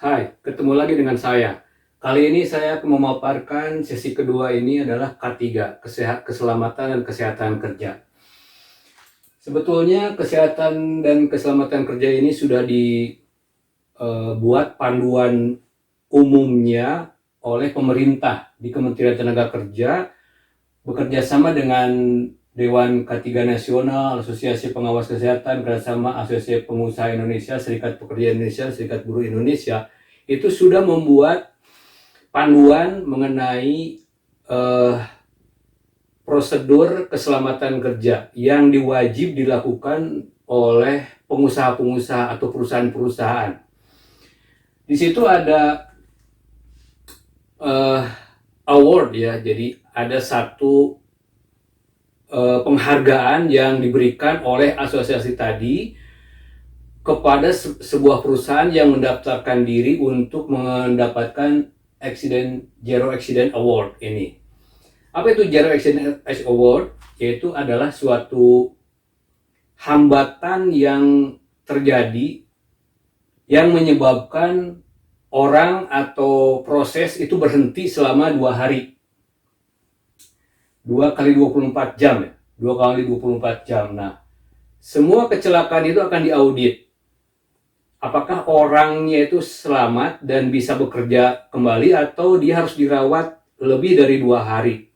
Hai, ketemu lagi dengan saya. Kali ini saya memaparkan sesi kedua ini adalah K3, Keselamatan dan Kesehatan Kerja. Sebetulnya kesehatan dan keselamatan kerja ini sudah dibuat panduan umumnya oleh pemerintah di Kementerian Tenaga Kerja bekerja sama dengan Dewan K3 Nasional, Asosiasi Pengawas Kesehatan, kerjasama Asosiasi Pengusaha Indonesia, Serikat Pekerja Indonesia, Serikat Buruh Indonesia, itu sudah membuat panduan mengenai prosedur keselamatan kerja yang diwajib dilakukan oleh pengusaha-pengusaha atau perusahaan-perusahaan. Di situ ada award ya, jadi ada satu penghargaan yang diberikan oleh asosiasi tadi kepada sebuah perusahaan yang mendaftarkan diri untuk mendapatkan Zero Accident Award ini. Apa itu Zero Accident Award? Yaitu adalah suatu hambatan yang terjadi yang menyebabkan orang atau proses itu berhenti selama 2 hari. 2 kali 24 jam ya. 2 kali 24 jam. Nah, semua kecelakaan itu akan diaudit. Apakah orangnya itu selamat dan bisa bekerja kembali atau dia harus dirawat lebih dari 2 hari.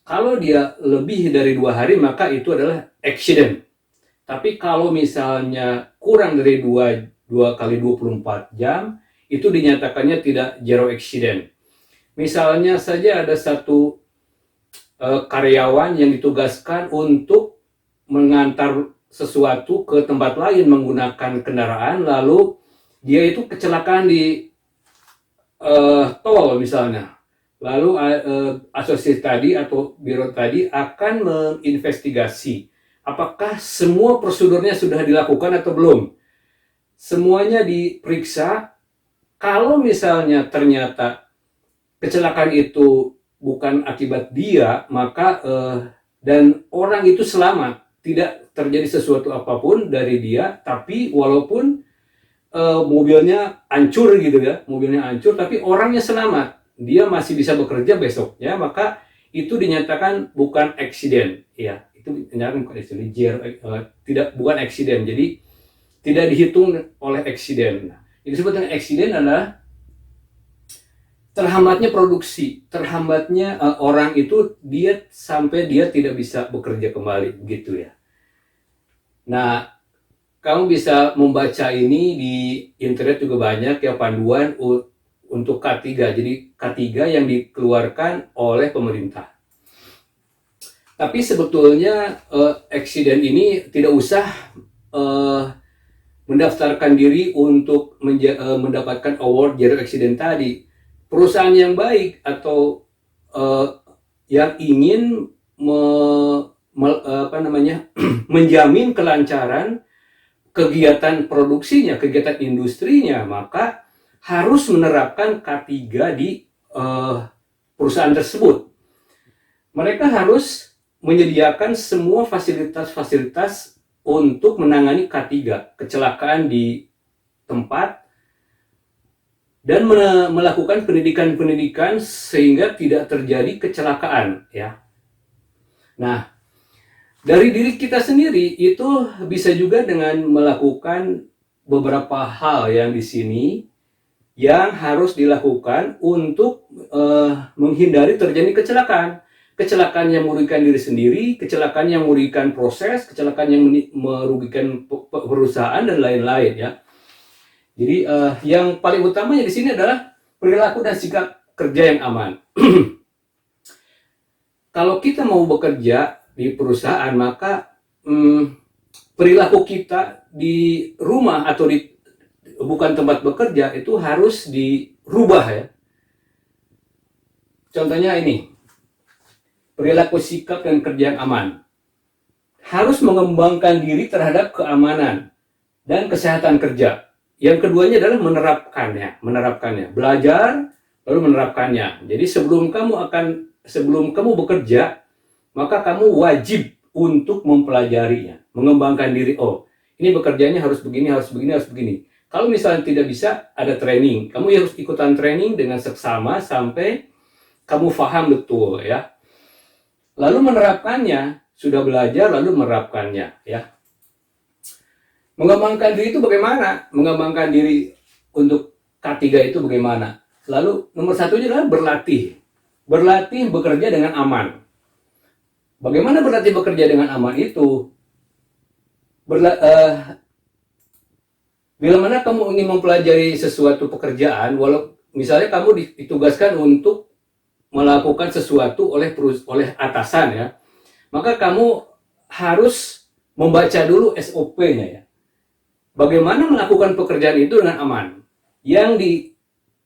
Kalau dia lebih dari 2 hari maka itu adalah accident. Tapi kalau misalnya kurang dari 2 kali 24 jam, itu dinyatakannya tidak zero accident. Misalnya saja ada satu karyawan yang ditugaskan untuk mengantar sesuatu ke tempat lain menggunakan kendaraan, lalu dia itu kecelakaan di tol misalnya. Lalu asosiasi tadi atau biro tadi akan menginvestigasi apakah semua prosedurnya sudah dilakukan atau belum. Semuanya diperiksa. Kalau misalnya ternyata kecelakaan itu bukan akibat dia, maka dan orang itu selamat, tidak terjadi sesuatu apapun dari dia, tapi walaupun mobilnya hancur gitu ya, mobilnya hancur, tapi orangnya selamat, dia masih bisa bekerja besoknya, maka itu dinyatakan bukan accident, ya, itu dinyatakan bukan accident, bukan accident, jadi tidak dihitung oleh accident. Nah, yang disebut dengan accident adalah terhambatnya produksi, terhambatnya orang itu dia sampai dia tidak bisa bekerja kembali, gitu ya. Nah, kamu bisa membaca ini di internet juga banyak ya panduan untuk K3. Jadi K3 yang dikeluarkan oleh pemerintah. Tapi sebetulnya accident ini tidak usah mendaftarkan diri untuk mendapatkan award zero accident tadi. Perusahaan yang baik atau yang ingin menjamin kelancaran kegiatan produksinya, kegiatan industrinya, maka harus menerapkan K3 di perusahaan tersebut. Mereka harus menyediakan semua fasilitas-fasilitas untuk menangani K3, kecelakaan di tempat, dan melakukan pendidikan-pendidikan sehingga tidak terjadi kecelakaan ya. Nah, dari diri kita sendiri itu bisa juga dengan melakukan beberapa hal yang di sini yang harus dilakukan untuk menghindari terjadi kecelakaan. Kecelakaan yang merugikan diri sendiri, kecelakaan yang merugikan proses, kecelakaan yang merugikan perusahaan dan lain-lain ya. Jadi yang paling utamanya di sini adalah perilaku dan sikap kerja yang aman. Kalau kita mau bekerja di perusahaan, maka perilaku kita di rumah atau di bukan tempat bekerja itu harus dirubah ya. Contohnya ini, perilaku sikap dan kerja yang aman. Harus mengembangkan diri terhadap keamanan dan kesehatan kerja. Yang keduanya adalah menerapkannya, belajar lalu menerapkannya. Jadi sebelum kamu bekerja, maka kamu wajib untuk mempelajarinya, mengembangkan diri. Oh, ini bekerjanya harus begini, harus begini, harus begini. Kalau misalnya tidak bisa, ada training. Kamu harus ikutan training dengan seksama sampai kamu paham betul ya. Lalu menerapkannya, sudah belajar lalu menerapkannya ya. Mengembangkan diri itu bagaimana? Mengembangkan diri untuk K3 itu bagaimana? Lalu nomor satu adalah berlatih. Berlatih bekerja dengan aman. Bagaimana berlatih bekerja dengan aman itu? Bila mana kamu ingin mempelajari sesuatu pekerjaan, walau misalnya kamu ditugaskan untuk melakukan sesuatu oleh atasan ya, maka kamu harus membaca dulu SOP-nya ya. Bagaimana melakukan pekerjaan itu dengan aman? Yang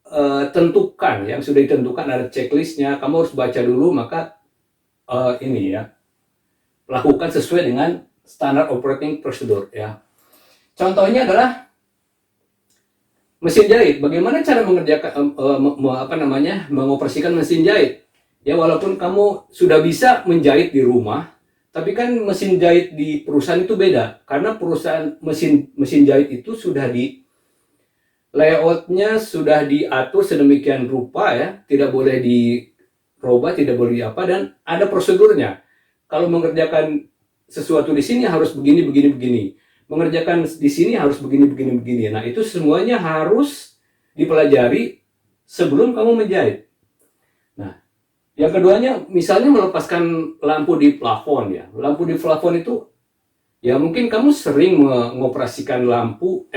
ditentukan, yang sudah ditentukan ada checklistnya, kamu harus baca dulu, maka ini ya, lakukan sesuai dengan standar operating procedure ya. Contohnya adalah mesin jahit. Bagaimana cara mengerjakan mengoperasikan mesin jahit? Ya walaupun kamu sudah bisa menjahit di rumah, tapi kan mesin jahit di perusahaan itu beda. Karena perusahaan mesin jahit itu sudah di layoutnya sudah diatur sedemikian rupa ya, tidak boleh dirubah, tidak boleh dan ada prosedurnya. Kalau mengerjakan sesuatu di sini harus begini, begini, begini. Mengerjakan di sini harus begini, begini, begini. Nah, itu semuanya harus dipelajari sebelum kamu menjahit. Nah, yang keduanya, misalnya melepaskan lampu di plafon ya. Lampu di plafon itu, ya mungkin kamu sering mengoperasikan lampu,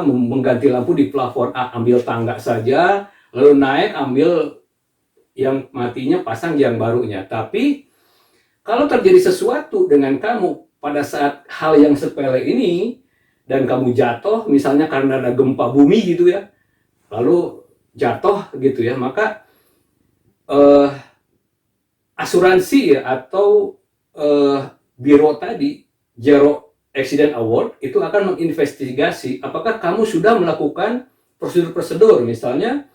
mengganti lampu di plafon. Ambil tangga saja, lalu naik, ambil yang matinya, pasang yang barunya. Tapi, kalau terjadi sesuatu dengan kamu, pada saat hal yang sepele ini dan kamu jatuh misalnya karena ada gempa bumi gitu ya, lalu jatuh gitu ya, maka asuransi ya, atau biro tadi, Zero Accident Award, itu akan menginvestigasi apakah kamu sudah melakukan prosedur-prosedur, misalnya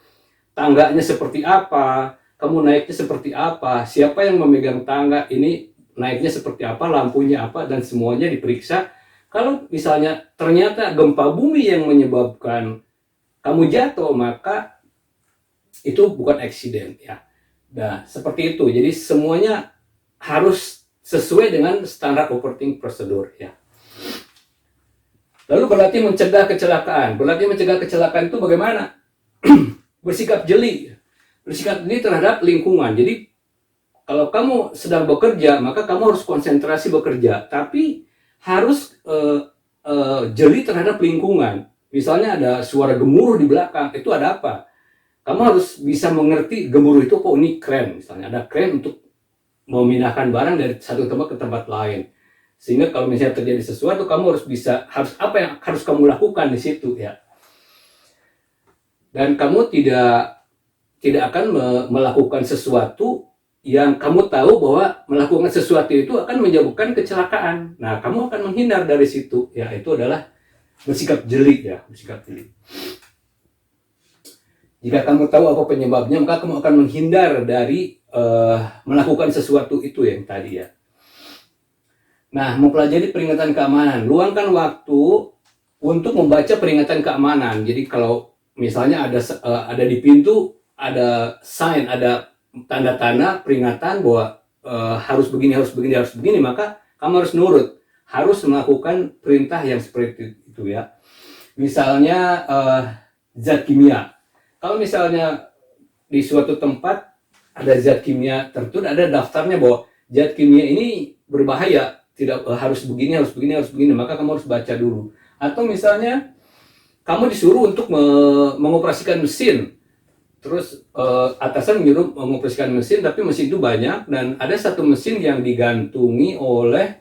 tangganya seperti apa, kamu naiknya seperti apa, siapa yang memegang tangga ini, naiknya seperti apa, lampunya apa, dan semuanya diperiksa. Kalau misalnya ternyata gempa bumi yang menyebabkan kamu jatuh, maka itu bukan accident ya. Nah, seperti itu. Jadi semuanya harus sesuai dengan standar operating procedure ya. Lalu berlatih mencegah kecelakaan. Berlatih mencegah kecelakaan itu bagaimana? Bersikap jeli. Bersikap jeli terhadap lingkungan. Jadi kalau kamu sedang bekerja, maka kamu harus konsentrasi bekerja, tapi harus jeli terhadap lingkungan. Misalnya ada suara gemuruh di belakang, itu ada apa? Kamu harus bisa mengerti gemuruh itu, kok ini kren, misalnya ada kren untuk memindahkan barang dari satu tempat ke tempat lain. Sehingga kalau misalnya terjadi sesuatu, kamu harus apa yang harus kamu lakukan di situ ya. Dan kamu tidak akan melakukan sesuatu yang kamu tahu bahwa melakukan sesuatu itu akan menyebabkan kecelakaan. Nah, kamu akan menghindar dari situ. Ya, itu adalah bersikap jeli ya, bersikap jeli. Jika kamu tahu apa penyebabnya, maka kamu akan menghindar dari melakukan sesuatu itu yang tadi ya. Nah, mempelajari peringatan keamanan. Luangkan waktu untuk membaca peringatan keamanan. Jadi kalau misalnya ada di pintu, ada sign, ada tanda-tanda peringatan bahwa harus begini, maka kamu harus nurut, harus melakukan perintah yang seperti itu ya. Misalnya zat kimia, kalau misalnya di suatu tempat ada zat kimia tertentu, ada daftarnya bahwa zat kimia ini berbahaya, tidak harus begini, maka kamu harus baca dulu. Atau misalnya kamu disuruh untuk mengoperasikan mesin, terus atasan menyuruh mengoperasikan mesin, tapi mesin itu banyak dan ada satu mesin yang digantungi oleh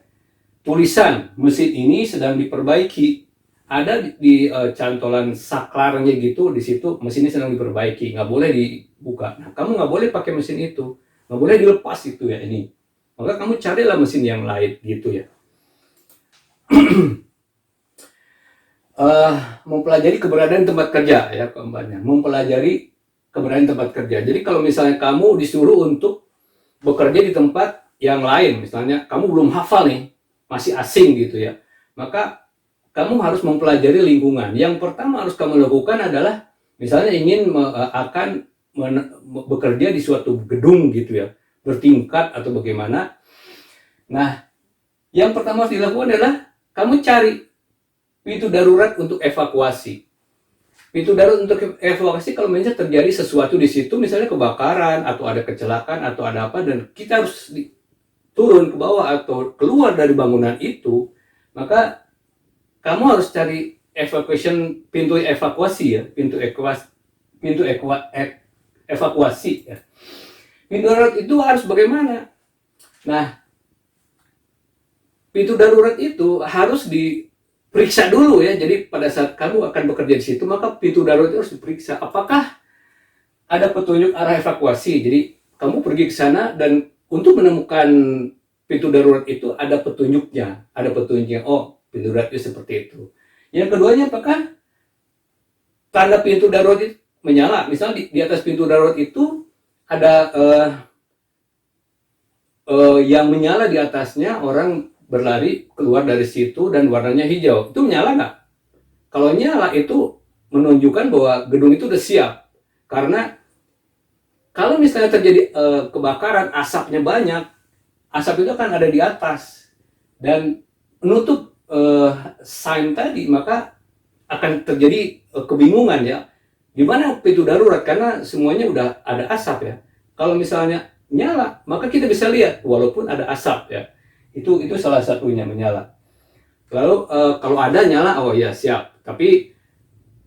tulisan mesin ini sedang diperbaiki. Ada di cantolan saklarnya gitu, di situ mesin ini sedang diperbaiki, nggak boleh dibuka. Nah, kamu nggak boleh pakai mesin itu, nggak boleh dilepas itu ya ini. Maka kamu carilah mesin yang lain gitu ya. Mempelajari keberadaan tempat kerja ya, keempatnya. Mempelajari keberadaan tempat kerja. Jadi kalau misalnya kamu disuruh untuk bekerja di tempat yang lain, misalnya kamu belum hafal nih, masih asing gitu ya, maka kamu harus mempelajari lingkungan. Yang pertama harus kamu lakukan adalah misalnya ingin akan bekerja di suatu gedung gitu ya, bertingkat atau bagaimana. Nah, yang pertama harus dilakukan adalah kamu cari pintu darurat untuk evakuasi. Pintu darurat untuk evakuasi kalau misalnya terjadi sesuatu di situ, misalnya kebakaran atau ada kecelakaan atau ada apa, dan kita harus turun ke bawah atau keluar dari bangunan itu, maka kamu harus cari pintu evakuasi ya, evakuasi ya. Pintu darurat itu harus bagaimana? Nah, pintu darurat itu harus diperiksa dulu ya. Jadi pada saat kamu akan bekerja di situ, maka pintu darurat itu harus diperiksa. Apakah ada petunjuk arah evakuasi? Jadi kamu pergi ke sana dan untuk menemukan pintu darurat itu ada petunjuknya. Oh, pintu darurat itu seperti itu. Yang keduanya, apakah tanda pintu darurat itu menyala? Misalnya di atas pintu darurat itu ada yang menyala di atasnya, orang berlari keluar dari situ dan warnanya hijau. Itu menyala nggak? Kalau nyala itu menunjukkan bahwa gedung itu udah siap. Karena kalau misalnya terjadi kebakaran, asapnya banyak, asap itu akan ada di atas dan menutup sign tadi, maka akan terjadi kebingungan ya. Di mana pintu darurat, karena semuanya udah ada asap ya. Kalau misalnya nyala, maka kita bisa lihat walaupun ada asap ya. Itu salah satunya menyala. Lalu kalau ada nyala, oh ya siap. Tapi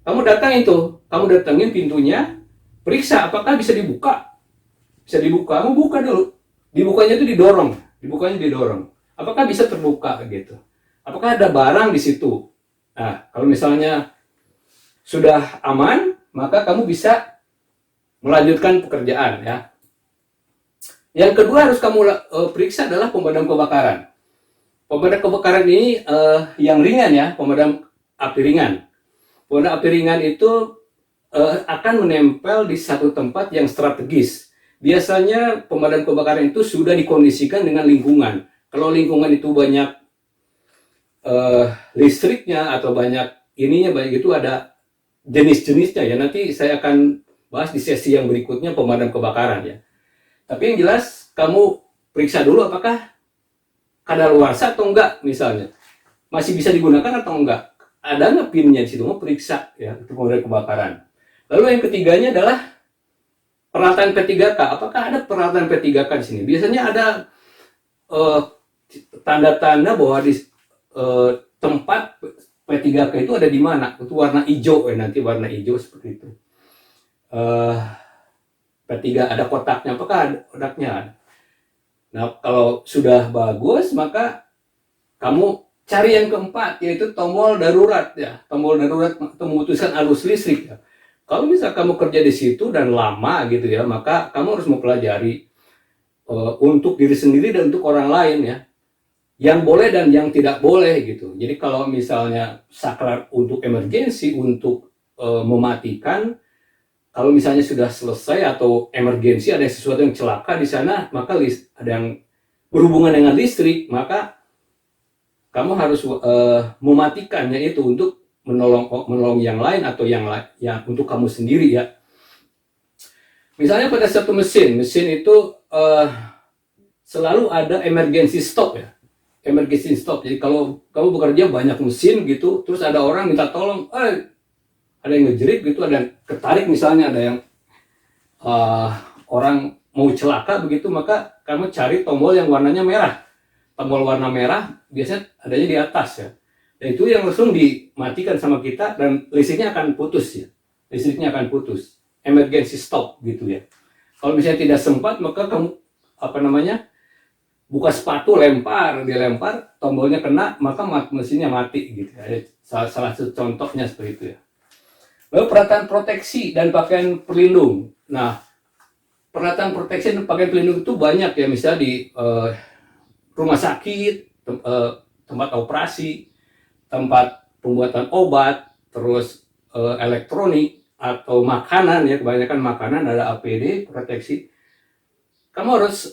kamu datangin pintunya, periksa apakah bisa dibuka. Bisa dibuka, kamu buka dulu. Dibukanya itu didorong. Apakah bisa terbuka gitu? Apakah ada barang di situ? Nah, kalau misalnya sudah aman, maka kamu bisa melanjutkan pekerjaan ya. Yang kedua harus kamu periksa adalah pemadam kebakaran. Pemadam kebakaran ini yang ringan ya, pemadam api ringan. Pemadam api ringan itu akan menempel di satu tempat yang strategis. Biasanya pemadam kebakaran itu sudah dikondisikan dengan lingkungan. Kalau lingkungan itu banyak listriknya atau banyak itu ada jenis-jenisnya ya. Nanti saya akan bahas di sesi yang berikutnya pemadam kebakaran ya. Tapi yang jelas kamu periksa dulu apakah kadaluarsa atau enggak misalnya. Masih bisa digunakan atau enggak. Ada nggak pinnya di situ, mau periksa ya untuk pemadam kebakaran. Lalu yang ketiganya adalah peralatan P3K. Apakah ada peralatan P3K di sini? Biasanya ada tanda-tanda bahwa di tempat P3K itu ada di mana. Itu warna hijau nanti warna hijau seperti itu. P3 ada kotaknya, apakah ada kotaknya? Nah, kalau sudah bagus, maka kamu cari yang keempat, yaitu tombol darurat ya. Tombol darurat untuk memutuskan arus listrik ya. Kalau misal kamu kerja di situ dan lama gitu ya, maka kamu harus mempelajari untuk diri sendiri dan untuk orang lain ya. Yang boleh dan yang tidak boleh gitu. Jadi kalau misalnya saklar untuk emergensi, untuk mematikan, kalau misalnya sudah selesai atau emergensi ada sesuatu yang celaka di sana, maka ada yang berhubungan dengan listrik, maka kamu harus mematikannya itu untuk menolong yang lain atau yang untuk kamu sendiri ya. Misalnya pada satu mesin itu selalu ada emergency stop ya. Emergency stop. Jadi kalau kamu bekerja banyak mesin gitu, terus ada orang minta tolong, ada yang ngejerit gitu, ada yang ketarik misalnya, ada yang orang mau celaka begitu, maka kamu cari tombol yang warnanya merah. Tombol warna merah biasanya adanya di atas ya. Dan itu yang langsung dimatikan sama kita dan listriknya akan putus ya. Listriknya akan putus. Emergency stop gitu ya. Kalau misalnya tidak sempat, maka kamu buka sepatu, dilempar, tombolnya kena, maka mesinnya mati gitu ya. Salah satu contohnya seperti itu ya. Lalu peralatan proteksi dan pakaian pelindung. Nah, peralatan proteksi dan pakaian pelindung itu banyak ya, misalnya di rumah sakit, tempat operasi, tempat pembuatan obat, terus elektronik atau makanan ya, kebanyakan makanan ada APD proteksi. Kamu harus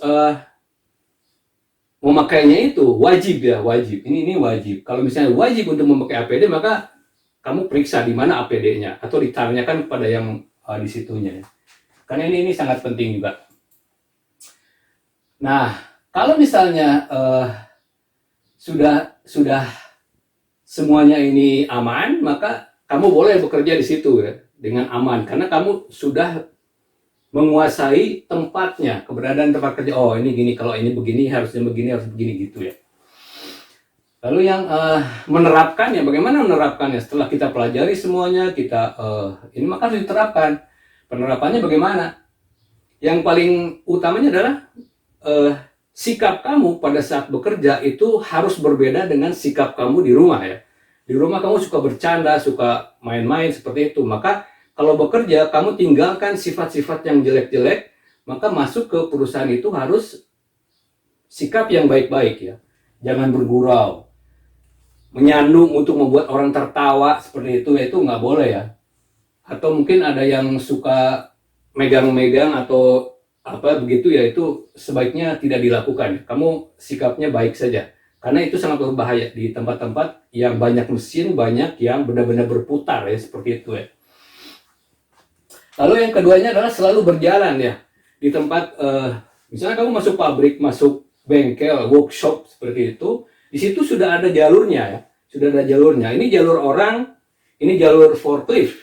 memakainya itu wajib ya, wajib. Ini wajib. Kalau misalnya wajib untuk memakai APD, maka kamu periksa di mana APD-nya atau ditanyakan kepada yang di situnya ya. Karena ini sangat penting juga. Nah, kalau misalnya sudah semuanya ini aman, maka kamu boleh bekerja di situ ya dengan aman karena kamu sudah menguasai tempatnya, keberadaan tempat kerja. Oh, ini gini, kalau ini begini, harusnya begini, harus begini gitu ya. Lalu yang menerapkannya, bagaimana menerapkannya? Setelah kita pelajari semuanya, kita ini maka harus diterapkan. Penerapannya bagaimana? Yang paling utamanya adalah sikap kamu pada saat bekerja itu harus berbeda dengan sikap kamu di rumah ya. Di rumah kamu suka bercanda, suka main-main seperti itu. Maka kalau bekerja, kamu tinggalkan sifat-sifat yang jelek-jelek, maka masuk ke perusahaan itu harus sikap yang baik-baik ya. Jangan bergurau, menyandung untuk membuat orang tertawa seperti itu nggak boleh ya. Atau mungkin ada yang suka megang-megang atau apa begitu ya, itu sebaiknya tidak dilakukan. Kamu sikapnya baik saja. Karena itu sangat berbahaya di tempat-tempat yang banyak mesin, banyak yang benar-benar berputar ya, seperti itu ya. Lalu yang keduanya adalah selalu berjalan ya. Di tempat, misalnya kamu masuk pabrik, masuk bengkel, workshop seperti itu, di situ sudah ada jalurnya ya. Sudah ada jalurnya. Ini jalur orang, ini jalur forklift,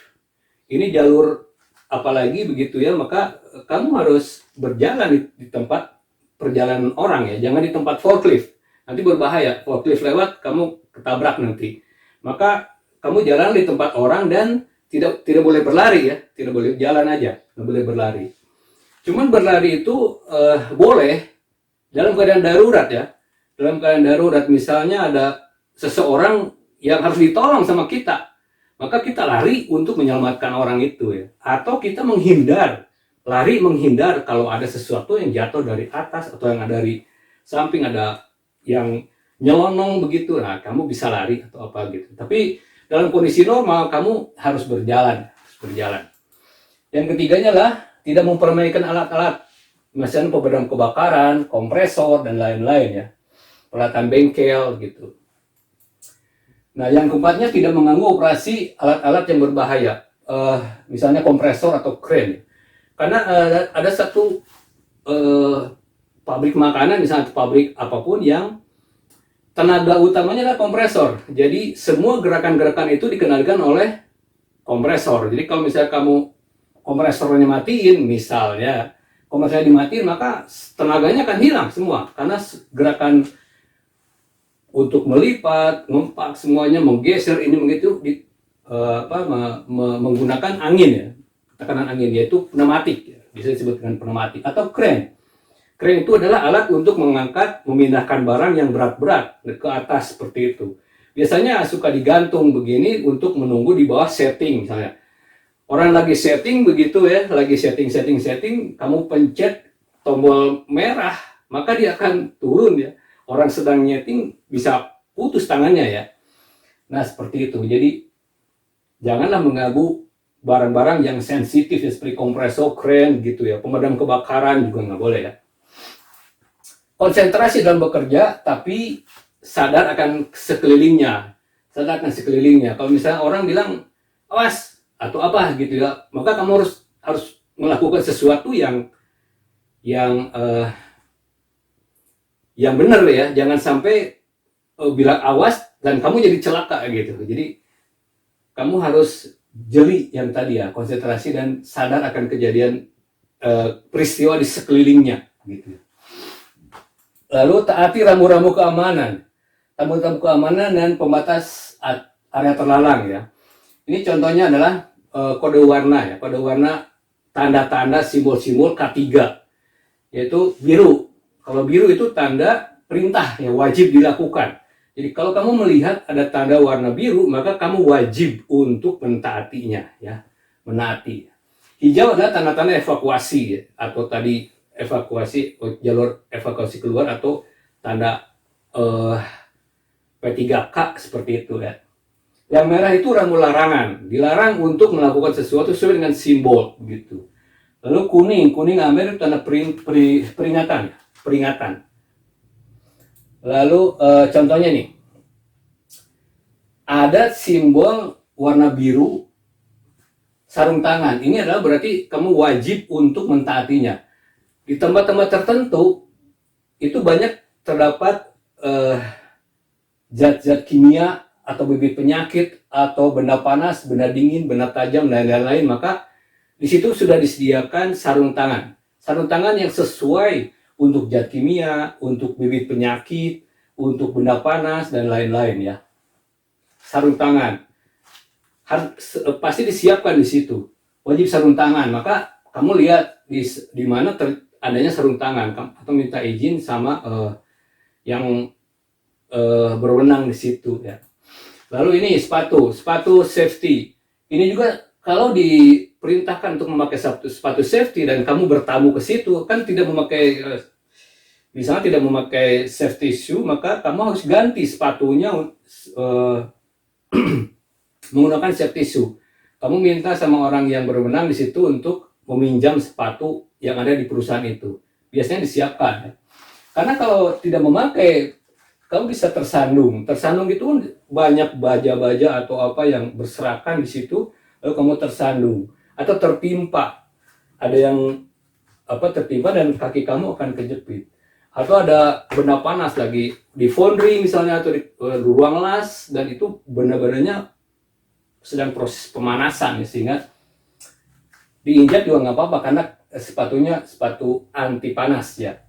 ini jalur apalagi begitu ya, maka kamu harus berjalan di tempat perjalanan orang ya, jangan di tempat forklift. Nanti berbahaya, forklift lewat, kamu ketabrak nanti. Maka kamu jalan di tempat orang dan tidak boleh berlari ya, tidak boleh jalan aja, tidak boleh berlari. Cuman berlari itu boleh dalam keadaan darurat ya. Dalam keadaan darurat, misalnya ada seseorang yang harus ditolong sama kita, maka kita lari untuk menyelamatkan orang itu ya. Atau kita menghindar, lari menghindar kalau ada sesuatu yang jatuh dari atas atau yang ada dari samping, ada yang nyelonong begitu, nah kamu bisa lari atau apa gitu. Tapi dalam kondisi normal kamu harus berjalan, Yang ketiganya lah tidak mempermainkan alat-alat, misalnya pemadam kebakaran, kompresor dan lain-lain ya, peralatan bengkel gitu. Nah yang keempatnya tidak mengganggu operasi alat-alat yang berbahaya, misalnya kompresor atau kren. Karena ada satu pabrik makanan, misalnya pabrik apapun yang tenaga utamanya adalah kompresor. Jadi semua gerakan-gerakan itu dikendalikan oleh kompresor. Jadi kalau misalnya kamu kompresornya matiin, misalnya kompresornya dimatiin, maka tenaganya akan hilang semua. Karena gerakan untuk melipat, ngempak, semuanya menggeser ini begitu menggunakan angin ya, tekanan angin, yaitu pneumatik ya. Bisa disebut dengan pneumatik atau kren. Kren itu adalah alat untuk mengangkat, memindahkan barang yang berat-berat ke atas seperti itu. Biasanya suka digantung begini untuk menunggu di bawah setting misalnya. Orang lagi setting begitu ya, lagi setting, kamu pencet tombol merah, maka dia akan turun ya. Orang sedang nyeting bisa putus tangannya ya. Nah seperti itu. Jadi janganlah mengganggu barang-barang yang sensitif ya, seperti kompresor, kren gitu ya. Pemadam kebakaran juga nggak boleh ya. Konsentrasi dalam bekerja, tapi sadar akan sekelilingnya. Kalau misalnya orang bilang, awas, atau apa gitu ya, maka kamu harus melakukan sesuatu yang benar ya. Jangan sampai bilang awas dan kamu jadi celaka gitu. Jadi kamu harus jeli yang tadi ya, konsentrasi dan sadar akan kejadian peristiwa di sekelilingnya gitu. Lalu taati rambu-rambu keamanan, dan pembatas area terlalang ya. Ini contohnya adalah kode warna ya, kode warna, tanda-tanda, simbol-simbol K3, yaitu biru. Kalau biru itu tanda perintah yang wajib dilakukan. Jadi kalau kamu melihat ada tanda warna biru, maka kamu wajib untuk mentaatinya ya, menaati. Hijau adalah tanda-tanda evakuasi ya, atau tadi evakuasi, jalur evakuasi keluar, atau tanda P3K seperti itu ya. Yang merah itu rambu larangan, dilarang untuk melakukan sesuatu sesuai dengan simbol gitu. Lalu kuning amber itu tanda peringatan. Lalu contohnya nih, ada simbol warna biru sarung tangan. Ini adalah berarti kamu wajib untuk mentaatinya. Di tempat-tempat tertentu itu banyak terdapat zat-zat kimia atau bibit penyakit atau benda panas, benda dingin, benda tajam dan lain-lain, maka di situ sudah disediakan sarung tangan. Sarung tangan yang sesuai untuk zat kimia, untuk bibit penyakit, untuk benda panas dan lain-lain ya. Sarung tangan pasti disiapkan di situ. Wajib sarung tangan. Maka kamu lihat di mana adanya sarung tangan atau minta izin sama yang berwenang di situ ya. Lalu ini sepatu safety. Ini juga kalau diperintahkan untuk memakai sepatu safety dan kamu bertamu ke situ kan tidak memakai misalnya tidak memakai safety shoe, maka kamu harus ganti sepatunya menggunakan safety shoe. Kamu minta sama orang yang berwenang di situ untuk meminjam sepatu yang ada di perusahaan itu. Biasanya disiapkan ya. Karena kalau tidak memakai, kamu bisa tersandung. Tersandung itu banyak baja-baja atau apa yang berserakan di situ, lalu kamu tersandung atau tertimpa. Ada yang tertimpa dan kaki kamu akan kejepit. Atau ada benda panas lagi di foundry misalnya atau di ruang las, dan itu benda-bendanya sedang proses pemanasan ya, sehingga diinjak juga nggak apa-apa karena sepatunya sepatu anti panas ya,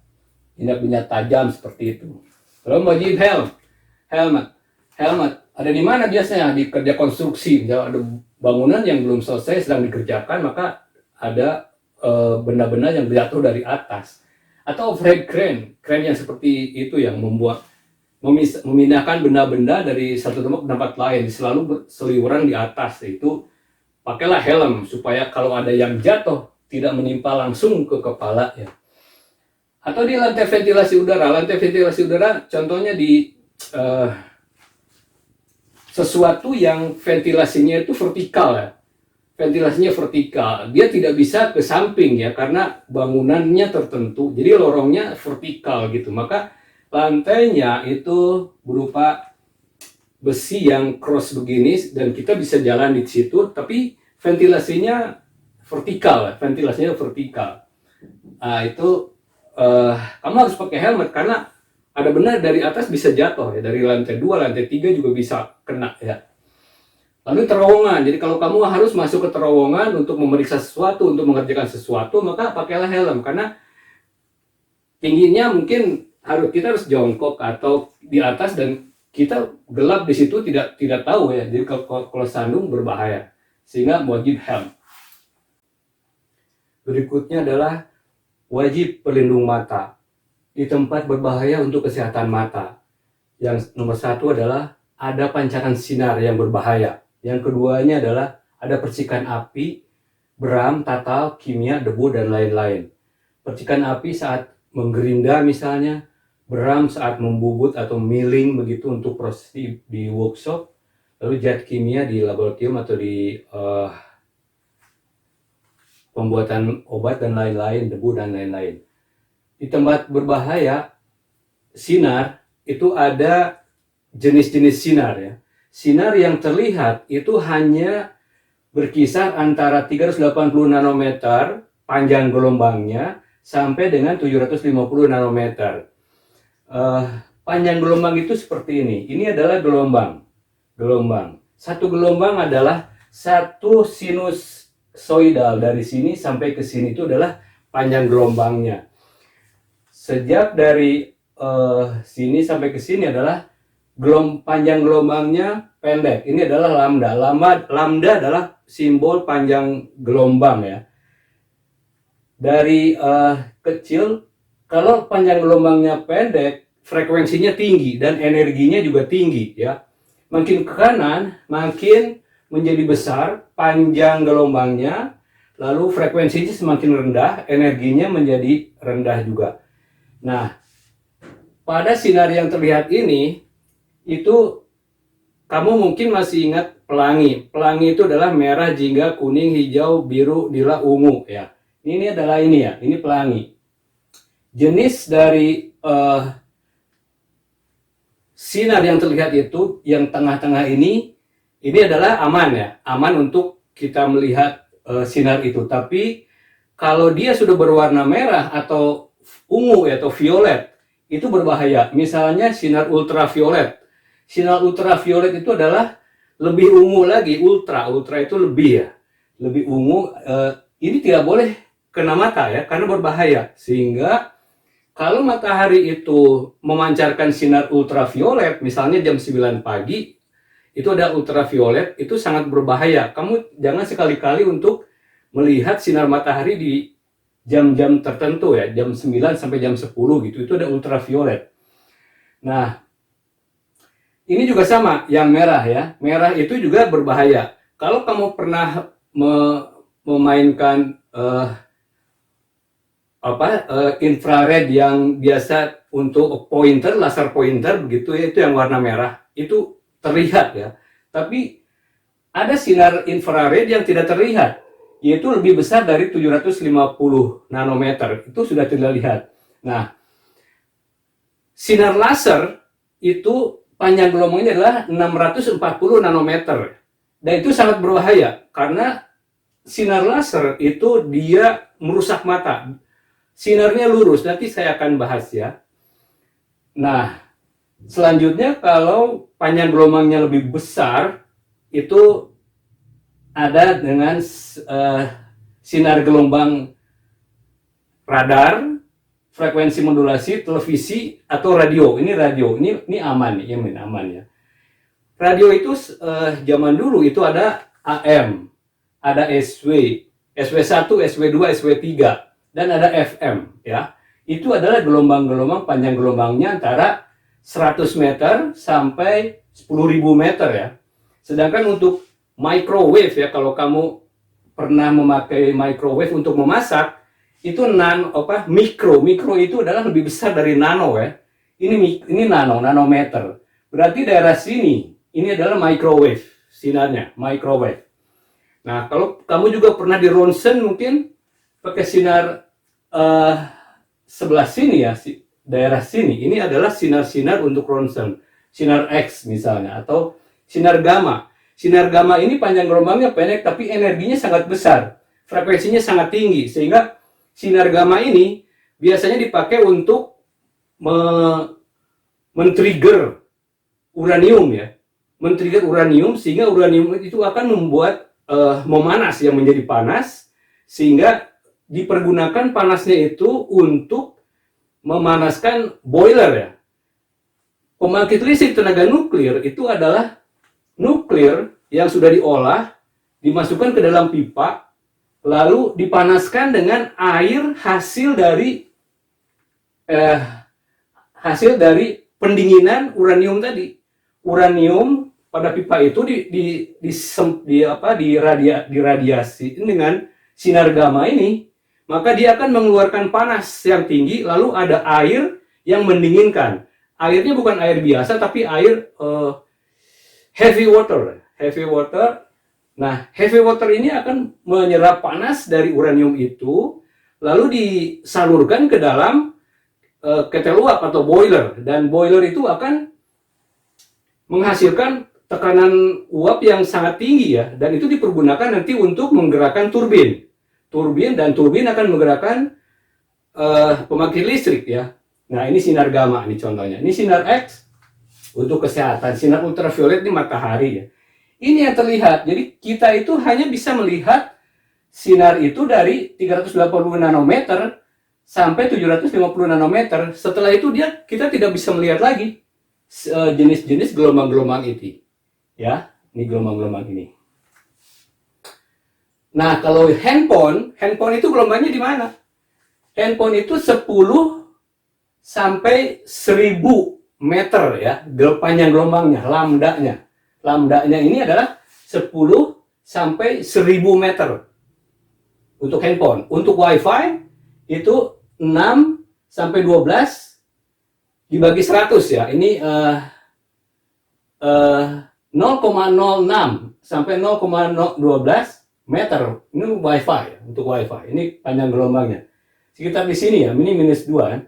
injak-injak tajam seperti itu. Lalu wajib helmet ada di mana biasanya? Di kerja konstruksi, misalnya ada bangunan yang belum selesai sedang dikerjakan, maka ada benda-benda yang jatuh dari atas, atau overhead crane yang seperti itu yang memindahkan benda-benda dari satu tempat ke tempat lain, selalu berseliweran di atas. Itu pakailah helm supaya kalau ada yang jatuh tidak menimpa langsung ke kepala ya. Atau di lantai ventilasi udara contohnya di sesuatu yang ventilasinya itu vertikal ya. Ventilasinya vertikal, dia tidak bisa ke samping ya karena bangunannya tertentu, jadi lorongnya vertikal gitu. Maka lantainya itu berupa besi yang cross begini dan kita bisa jalan di situ, tapi ventilasinya vertikal. Nah, itu kamu harus pakai helmet karena ada benda dari atas bisa jatuh ya, dari lantai 2, lantai 3 juga bisa kena ya. Lalu terowongan, jadi kalau kamu harus masuk ke terowongan untuk memeriksa sesuatu, untuk mengerjakan sesuatu, maka pakailah helm karena tingginya mungkin kita harus jongkok atau di atas dan kita gelap di situ tidak tahu ya. Jadi kalau sandung berbahaya, sehingga wajib helm. Berikutnya adalah wajib pelindung mata di tempat berbahaya untuk kesehatan mata. Yang nomor 1 adalah ada pancaran sinar yang berbahaya. Yang keduanya adalah ada percikan api, beram, tatal, kimia, debu dan lain-lain. Percikan api saat menggerinda misalnya, beram saat membubut atau milling begitu untuk proses di workshop, lalu zat kimia di laboratorium atau di pembuatan obat dan lain-lain, debu dan lain-lain. Di tempat berbahaya sinar itu ada jenis-jenis sinar ya. Sinar yang terlihat itu hanya berkisar antara 380 nanometer panjang gelombangnya sampai dengan 750 nanometer. Panjang gelombang itu seperti ini. Ini adalah gelombang. Satu gelombang adalah satu sinusoidal dari sini sampai ke sini, itu adalah panjang gelombangnya. Sejak dari sini sampai ke sini adalah panjang gelombangnya pendek. Ini adalah lambda. Lambda adalah simbol panjang gelombang ya. Dari kecil, kalau panjang gelombangnya pendek, frekuensinya tinggi dan energinya juga tinggi ya. Makin ke kanan, makin menjadi besar panjang gelombangnya, lalu frekuensinya semakin rendah, energinya menjadi rendah juga. Nah, pada sinar yang terlihat ini, itu kamu mungkin masih ingat pelangi. Pelangi itu adalah merah, jingga, kuning, hijau, biru, lila, ungu ya. Ini adalah ini pelangi. Jenis dari sinar yang terlihat itu, yang tengah-tengah ini adalah aman ya, aman untuk kita melihat sinar itu. Tapi kalau dia sudah berwarna merah atau ungu ya, atau violet, itu berbahaya. Misalnya sinar ultraviolet. Sinar ultraviolet itu adalah lebih ungu lagi, ultra itu lebih ya, lebih ungu. Ini tidak boleh kena mata ya, karena berbahaya. Sehingga kalau matahari itu memancarkan sinar ultraviolet, misalnya jam 9 pagi, itu ada ultraviolet, itu sangat berbahaya. Kamu jangan sekali-kali untuk melihat sinar matahari di jam-jam tertentu ya, jam 9 sampai jam 10 gitu, itu ada ultraviolet. Nah, ini juga sama, yang merah ya, merah itu juga berbahaya. Kalau kamu pernah memainkan infrared yang biasa untuk pointer, laser pointer begitu ya, itu yang warna merah, itu terlihat ya. Tapi ada sinar infrared yang tidak terlihat, yaitu lebih besar dari 750 nanometer, itu sudah terlihat. Nah, sinar laser itu panjang gelombangnya adalah 640 nanometer, dan itu sangat berbahaya karena sinar laser itu dia merusak mata. Sinarnya lurus, nanti saya akan bahas ya. Nah, selanjutnya kalau panjang gelombangnya lebih besar, itu ada dengan sinar gelombang radar, frekuensi modulasi, televisi, atau radio. Ini radio, ini aman nih, ini aman ya. Radio itu zaman dulu itu ada AM, ada SW, SW1, SW2, SW3, dan ada FM ya. Itu adalah gelombang-gelombang, panjang gelombangnya antara 100 meter sampai 10.000 meter ya. Sedangkan untuk microwave ya, kalau kamu pernah memakai microwave untuk memasak, itu mikro itu adalah lebih besar dari nano ya. Ini nanometer. Berarti daerah sini ini adalah microwave, sinarnya microwave. Nah, kalau kamu juga pernah di ronsen mungkin pakai sinar sebelah sini ya, daerah sini, ini adalah sinar-sinar untuk ronsen, sinar X misalnya, atau sinar gamma. Sinar gamma ini panjang gelombangnya pendek tapi energinya sangat besar, frekuensinya sangat tinggi, sehingga sinar gamma ini biasanya dipakai untuk men-trigger uranium ya, men-trigger uranium, sehingga uranium itu akan membuat memanas, yang menjadi panas, sehingga dipergunakan panasnya itu untuk memanaskan boiler ya. Pembangkit listrik tenaga nuklir itu adalah nuklir yang sudah diolah, dimasukkan ke dalam pipa, lalu dipanaskan dengan air hasil dari pendinginan uranium tadi. Uranium pada pipa itu diradiasi dengan sinar gamma ini, maka dia akan mengeluarkan panas yang tinggi, lalu ada air yang mendinginkan. Airnya bukan air biasa, tapi air heavy water. Nah, heavy water ini akan menyerap panas dari uranium itu, lalu disalurkan ke dalam ketel uap atau boiler, dan boiler itu akan menghasilkan tekanan uap yang sangat tinggi ya, dan itu dipergunakan nanti untuk menggerakkan turbin, dan turbin akan menggerakkan pembangkit listrik ya. Nah, ini sinar gamma ini contohnya. Ini sinar X untuk kesehatan, sinar ultraviolet ini matahari ya. Ini yang terlihat. Jadi kita itu hanya bisa melihat sinar itu dari 380 nanometer sampai 750 nanometer. Setelah itu kita tidak bisa melihat lagi jenis-jenis gelombang-gelombang itu. Ya, ini gelombang-gelombang ini. Nah, kalau handphone itu gelombangnya di mana? Handphone itu 10 sampai 1000 meter ya, panjang gelombangnya, lambdanya. Lambdanya ini adalah 10 sampai 1000 meter untuk handphone. Untuk WiFi itu 6 sampai 12 dibagi 100 ya. Ini 0,06 sampai 0,12 meter. Ini WiFi ya, untuk WiFi. Ini panjang gelombangnya. Sekitar di sini ya, ini -2 kan.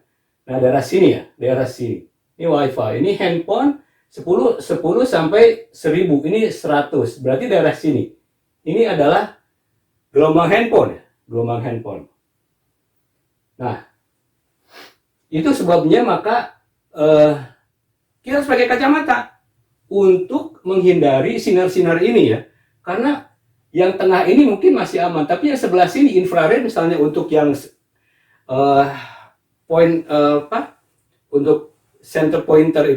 Nah, daerah sini ya, daerah sini. Ini WiFi. Ini handphone 10 sampai 1000, ini 100. Berarti daerah sini. Ini adalah gelombang handphone ya, gelombang handphone. Nah, itu sebabnya maka kita harus pakai kacamata untuk menghindari sinar-sinar ini ya. Karena yang tengah ini mungkin masih aman, tapi yang sebelah sini infrared misalnya untuk yang untuk center pointer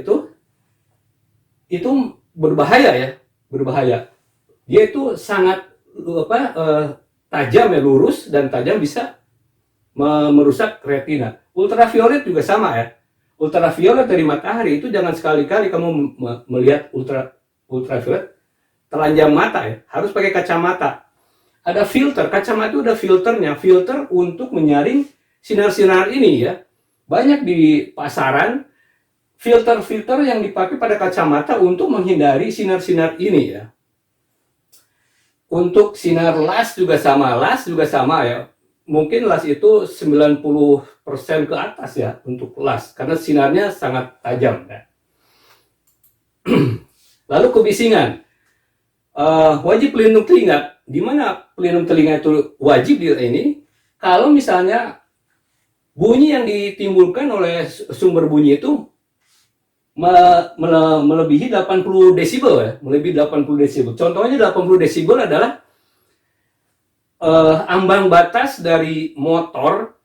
itu berbahaya ya, berbahaya. Dia itu sangat tajam ya, lurus dan tajam, bisa merusak retina. Ultraviolet juga sama ya. Ultraviolet dari matahari itu jangan sekali-kali kamu melihat ultraviolet telanjang mata ya. Harus pakai kacamata. Ada filter, kacamata itu ada filternya, filter untuk menyaring sinar-sinar ini ya. Banyak di pasaran filter-filter yang dipakai pada kacamata untuk menghindari sinar-sinar ini ya. Untuk sinar las juga sama ya. Mungkin las itu 90% ke atas ya untuk las, karena sinarnya sangat tajam ya. Lalu kebisingan. Wajib pelindung telinga. Di mana pelindung telinga itu wajib di ini? Kalau misalnya bunyi yang ditimbulkan oleh sumber bunyi itu melebihi 80 desibel ya, melebihi 80 desibel. Contohnya 80 desibel adalah ambang batas dari motor.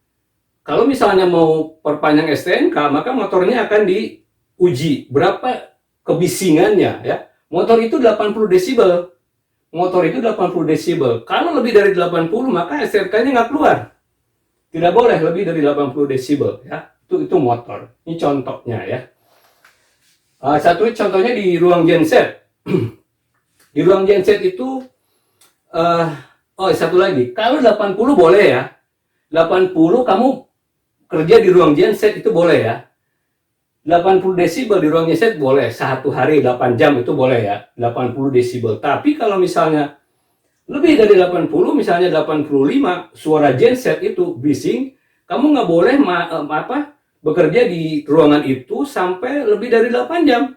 Kalau misalnya mau perpanjang STNK, maka motornya akan diuji berapa kebisingannya ya. Motor itu 80 desibel. Motor itu 80 desibel. Kalau lebih dari 80, maka STNK-nya nggak keluar. Tidak boleh lebih dari 80 desibel ya. Itu motor. Ini contohnya ya. Satu contohnya di ruang genset. Di ruang genset itu satu lagi. Kalau 80 boleh ya. 80 kamu kerja di ruang genset itu boleh ya. 80 desibel di ruang genset boleh. Satu hari 8 jam itu boleh ya. 80 desibel. Tapi kalau misalnya lebih dari 80, misalnya 85, suara genset itu bising, kamu nggak boleh bekerja di ruangan itu sampai lebih dari 8 jam.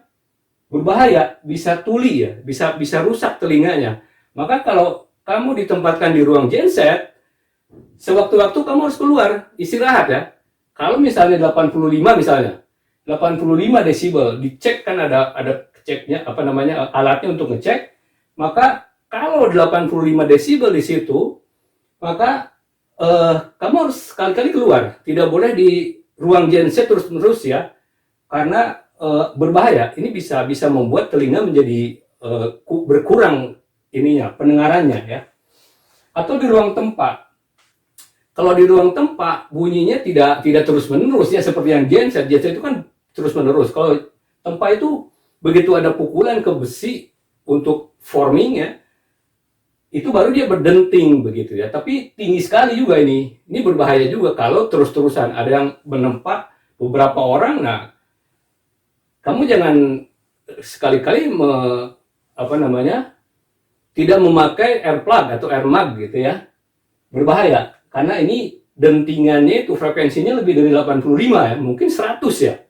Berbahaya, bisa tuli ya, bisa rusak telinganya. Maka kalau kamu ditempatkan di ruang genset, sewaktu-waktu kamu harus keluar, istirahat ya. Kalau misalnya 85 misalnya, 85 desibel, dicek kan ada ceknya, alatnya untuk ngecek. Maka kalau 85 desibel di situ, maka kamu harus sekali-kali keluar. Tidak boleh di ruang genset terus-menerus ya, karena berbahaya. Ini bisa membuat telinga menjadi berkurang ininya, pendengarannya ya. Atau di ruang tempat. Kalau di ruang tempat bunyinya tidak terus-menerus ya, seperti yang genset. Genset itu kan terus-menerus. Kalau tempat itu begitu ada pukulan ke besi untuk forming ya, itu baru dia berdenting begitu ya. Tapi tinggi sekali juga ini. Ini berbahaya juga kalau terus-terusan ada yang menempa beberapa orang. Nah, kamu jangan sekali-kali tidak memakai airplug atau airmag gitu ya. Berbahaya karena ini dentingannya itu frekuensinya lebih dari 85 ya, mungkin 100 ya.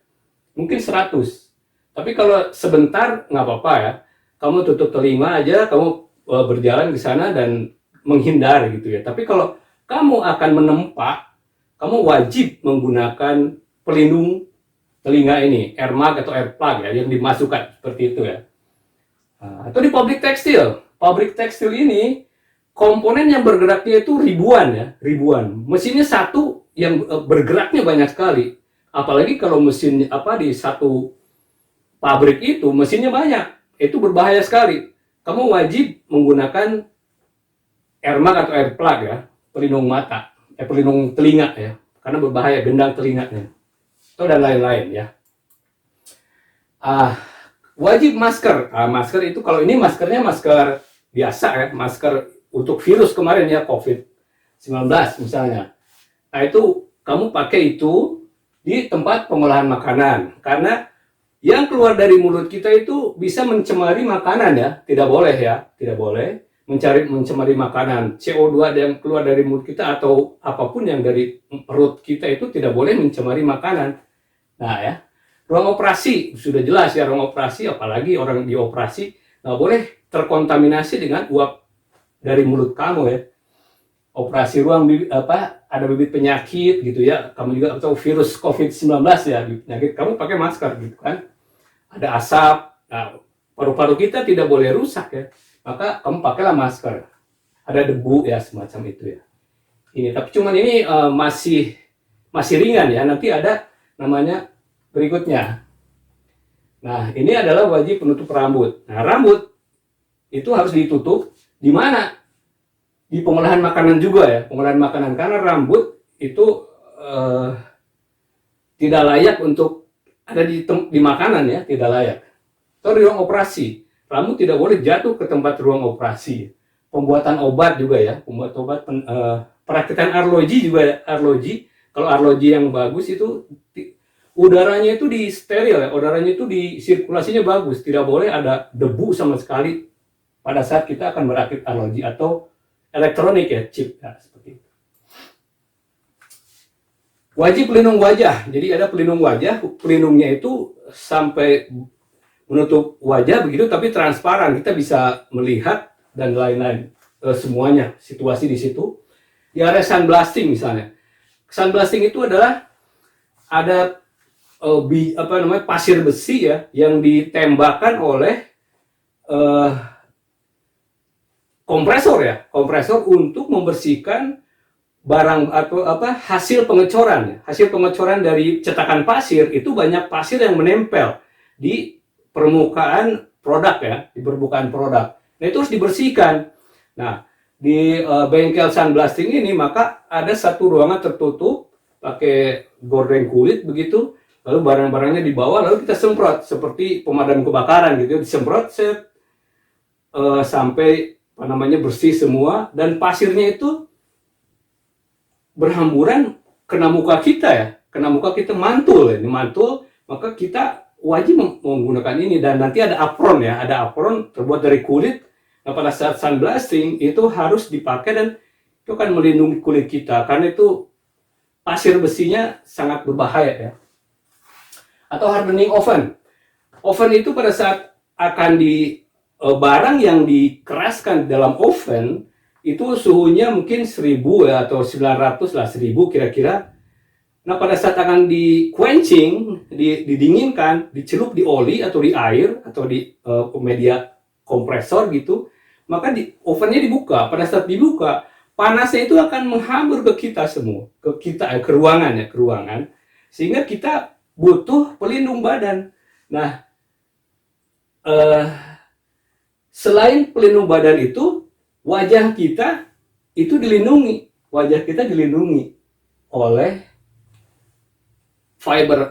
Mungkin 100. Tapi kalau sebentar nggak apa-apa ya. Kamu tutup telinga aja, kamu berjalan ke sana dan menghindar gitu ya. Tapi kalau kamu akan menempa, kamu wajib menggunakan pelindung telinga ini, airmag atau airplug ya, yang dimasukkan seperti itu ya. Atau di pabrik tekstil. Pabrik tekstil ini komponen yang bergeraknya itu ribuan. Mesinnya satu yang bergeraknya banyak sekali. Apalagi kalau mesin di satu pabrik itu mesinnya banyak, itu berbahaya sekali. Kamu wajib menggunakan airmag atau airplug ya, pelindung mata, pelindung telinga ya, karena berbahaya, gendang telinganya. Itu dan lain-lain ya. Wajib masker. Masker itu kalau ini maskernya masker biasa ya, masker untuk virus kemarin ya, COVID-19 misalnya. Nah itu kamu pakai itu di tempat pengolahan makanan, karena yang keluar dari mulut kita itu bisa mencemari makanan ya, tidak boleh ya, tidak boleh mencemari makanan. CO2 yang keluar dari mulut kita atau apapun yang dari perut kita itu tidak boleh mencemari makanan. Nah ya, Ruang operasi sudah jelas ya, ruang operasi, apalagi orang di operasi nggak boleh terkontaminasi dengan uap dari mulut kamu ya. Operasi ruang ada bibit penyakit gitu ya, kamu juga tahu virus COVID-19 ya, penyakit kamu pakai masker gitu kan. Ada asap, nah, paru-paru kita tidak boleh rusak ya, maka kamu pakailah masker. Ada debu ya, semacam itu ya. Ini tapi cuman ini masih ringan ya, nanti ada namanya berikutnya. Nah, ini adalah wajib penutup rambut. Nah, rambut itu harus ditutup di mana? Di pengolahan makanan juga ya, pengolahan makanan, karena rambut itu tidak layak untuk ada di makanan ya, tidak layak. Atau di ruang operasi, rambut tidak boleh jatuh ke tempat ruang operasi. Pembuatan obat juga ya, pembuat obat, perakitan arloji juga ya, arloji. Kalau arloji yang bagus itu udaranya itu di steril ya, udaranya itu di sirkulasinya bagus, tidak boleh ada debu sama sekali pada saat kita akan merakit arloji atau elektronik ya, chip ya, seperti itu. Wajib pelindung wajah, jadi ada pelindung wajah, pelindungnya itu sampai menutup wajah begitu, tapi transparan, kita bisa melihat dan lain-lain, semuanya, situasi di situ. Di area sunblasting misalnya, sunblasting itu adalah ada pasir besi ya yang ditembakkan oleh kompresor untuk membersihkan barang atau hasil pengecoran dari cetakan pasir. Itu banyak pasir yang menempel di permukaan produk ya, di permukaan produk. Nah, itu harus dibersihkan. Nah, di bengkel sunblasting ini maka ada satu ruangan tertutup pakai gorden kulit begitu, lalu barang-barangnya dibawa, lalu kita semprot seperti pemadam kebakaran gitu, disemprot sampai bersih semua, dan pasirnya itu berhamburan kena muka kita ya, kena muka kita, mantul ya, mantul, maka kita wajib menggunakan ini. Dan nanti ada apron ya, ada apron terbuat dari kulit. Nah, pada saat sunblasting itu harus dipakai dan itu akan melindungi kulit kita karena itu pasir besinya sangat berbahaya ya. Atau hardening oven. Oven itu pada saat akan barang yang dikeraskan dalam oven itu suhunya mungkin 1000 ya, atau 900 lah, 1000 kira-kira. Nah, pada saat akan di quenching, didinginkan, dicelup di oli atau di air atau di media kompresor gitu, maka ovennya dibuka. Pada saat dibuka, panasnya itu akan menghambur ke kita semua, ke ruangan, sehingga kita butuh pelindung badan. Nah, selain pelindung badan itu, wajah kita itu dilindungi. Wajah kita dilindungi oleh fiber